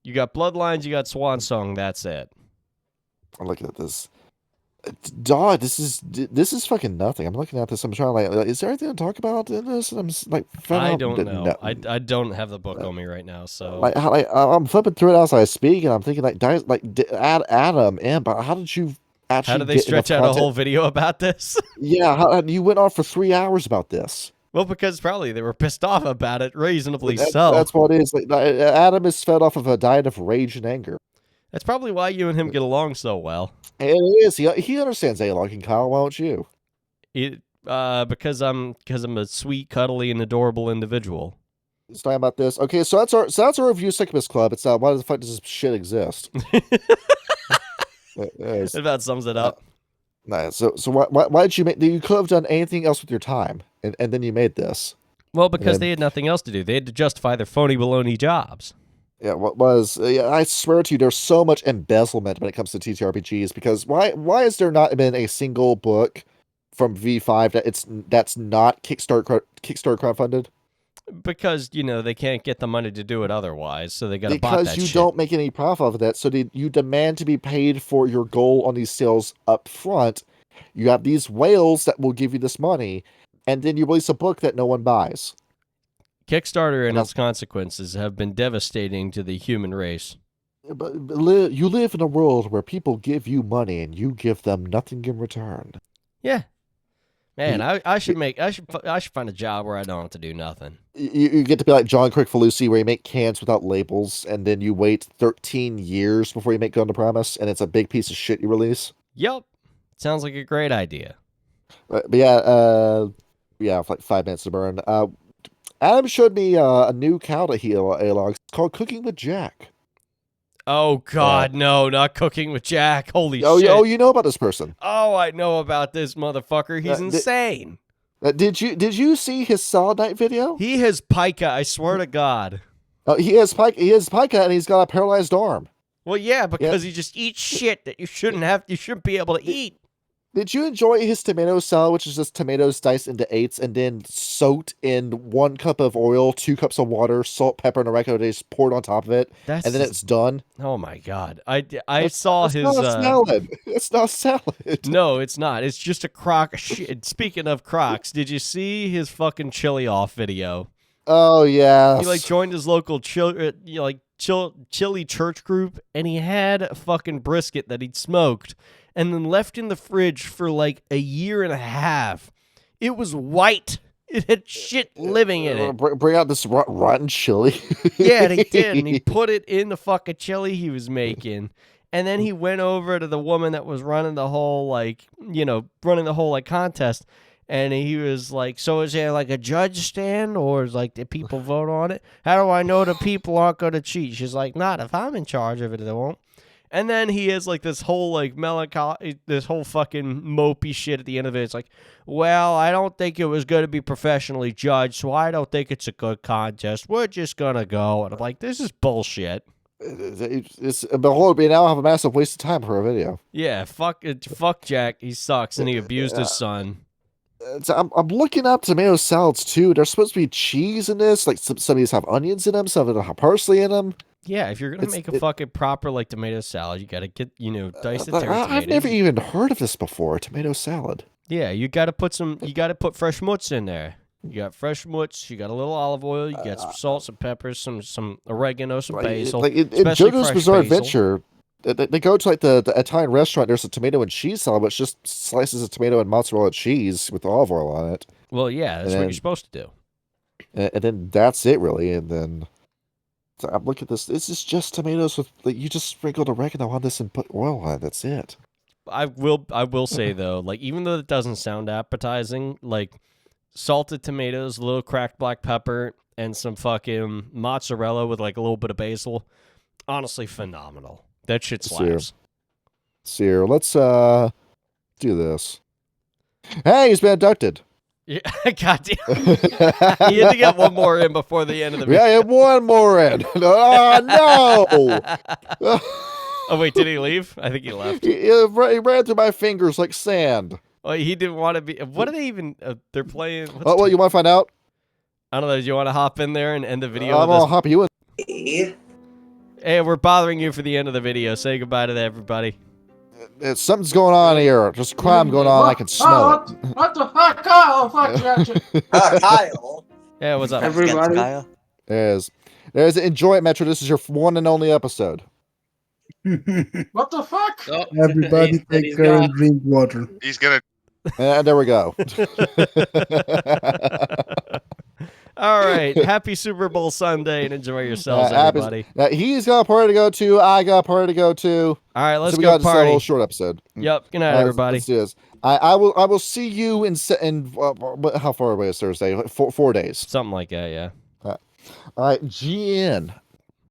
You got Bloodlines, you got Swan Song, that's it. I'm looking at this. Dog, this is fucking nothing. I'm looking at this. I'm trying like, is there anything to talk about in this? And I'm just, like, I don't know. I don't have the book on me right now, so I'm flipping through it as I speak, and I'm thinking Adam, but how did you actually how do they get stretch enough out a content? whole video about this? Yeah, you went on for 3 hours about this. Well, because probably they were pissed off about it, reasonably That's, so. that's what it is. Like, Adam is fed off of a diet of rage and anger. That's probably why you and him get along so well. It is. He understands A-Log and Kyle. Why don't you? Because I'm a sweet, cuddly, and adorable individual. Let's talk about this. Okay, so that's our review Sickness Club. It's why the fuck does this shit exist? It about sums it up. Nice. So why did you make? You could have done anything else with your time, and then you made this. Well, because they had nothing else to do. They had to justify their phony baloney jobs. Yeah, I swear to you, there's so much embezzlement when it comes to TTRPGs. Because why has there not been a single book from V5 that's not Kickstarter crowdfunded? Because they can't get the money to do it otherwise, so they got to bot that Because you shit. don't make any profit off of that, so you demand to be paid for your goal on these sales up front. You have these whales that will give you this money, and then you release a book that no one buys. Kickstarter and its consequences have been devastating to the human race. But you live in a world where people give you money and you give them nothing in return. Yeah, man, I should find a job where I don't have to do nothing. You get to be like John Crick-Falusi, where you make cans without labels, and then you wait 13 years before you make Gun to Promise, and it's a big piece of shit you release. Yep, sounds like a great idea. But yeah, like 5 minutes to burn. Adam showed me a new cow to heal A-Logs. It's called Cooking with Jack. Oh, God, no, not Cooking with Jack. Holy shit. Oh, you know about this person. Oh, I know about this motherfucker. He's insane. Did you see his Solid Night video? He has pica, I swear to God. He has pica, and he's got a paralyzed arm. Well, yeah, because he just eats shit that you shouldn't be able to eat. Did you enjoy his tomato salad, which is just tomatoes diced into eighths and then soaked in 1 cup of oil, 2 cups of water, salt, pepper, and oregano just poured on top of it, and then it's done? Oh my God! I saw his. Not a salad. It's not salad. No, it's not. It's just a crock. Speaking of crocs, did you see his fucking chili off video? Oh yeah. He joined his local chili church group, and he had a fucking brisket that he'd smoked and then left in the fridge for like a year and a half. It was white. It had shit living in it. Bring out this rotten chili. Yeah, and he did. And he put it in the fucking chili he was making. And then he went over to the woman that was running the whole, contest. And he was like, so is there like a judge stand, or is like the people vote on it? How do I know the people aren't going to cheat? She's like, not if I'm in charge of it, they won't. And then he has like this whole like melancholy, this whole fucking mopey shit at the end of it. It's like, well, I don't think it was going to be professionally judged, so I don't think it's a good contest. We're just going to go. And I'm like, this is bullshit. Behold, we now have a massive waste of time for a video. Yeah, fuck Jack. He sucks, and he abused his son. I'm looking up tomato salads too. There's supposed to be cheese in this. Like some of these have onions in them, some of them have parsley in them. Yeah, if you're gonna make a fucking proper like tomato salad, you gotta get dice the tomatoes. I've never even heard of this before. Tomato salad. Yeah, you gotta put fresh moots in there. You got fresh moots. You got a little olive oil. You got some salt, some peppers, some oregano, some basil. In JoJo's Bizarre Adventure, they go to like the Italian restaurant. There's a tomato and cheese salad, which just slices of tomato and mozzarella cheese with olive oil on it. Well, yeah, that's what you're supposed to do. And then that's it, really. And then I'm looking at this. This is just tomatoes with you just sprinkled oregano on this and put oil on it. That's it. I will say though, like even though it doesn't sound appetizing, like salted tomatoes, a little cracked black pepper, and some fucking mozzarella with like a little bit of basil, honestly phenomenal. That shit slaps. Sear, let's do this. Hey, he's been abducted. Yeah, goddamn. You had to get one more in before the end of the video. Yeah, one more in. Oh, no. Oh, wait, did he leave? I think he left. He ran through my fingers like sand. Oh, he didn't want to be. What are they even? They're playing. Oh, well, you want to find out? I don't know. Do you want to hop in there and end the video? I'll hop you in. Hey, we're bothering you for the end of the video. Say goodbye to everybody. Something's going on here. There's a crime going on. I can smell it. What the fuck? Oh, fuck you. Kyle. Yeah, what's up? Everybody. Kyle. There's enjoy it, Metro. This is your one and only episode. What the fuck? Oh, Everybody he's take care and gone. drink water. He's gonna. And there we go. All right. Happy Super Bowl Sunday and enjoy yourselves, everybody. He's got a party to go to. I got a party to go to. All right, let's so we go got just a party. little short episode. Yep. Good night, everybody. Let's do this. I will see you in how far away is Thursday? 4 days. Something like that, yeah. All right, GN.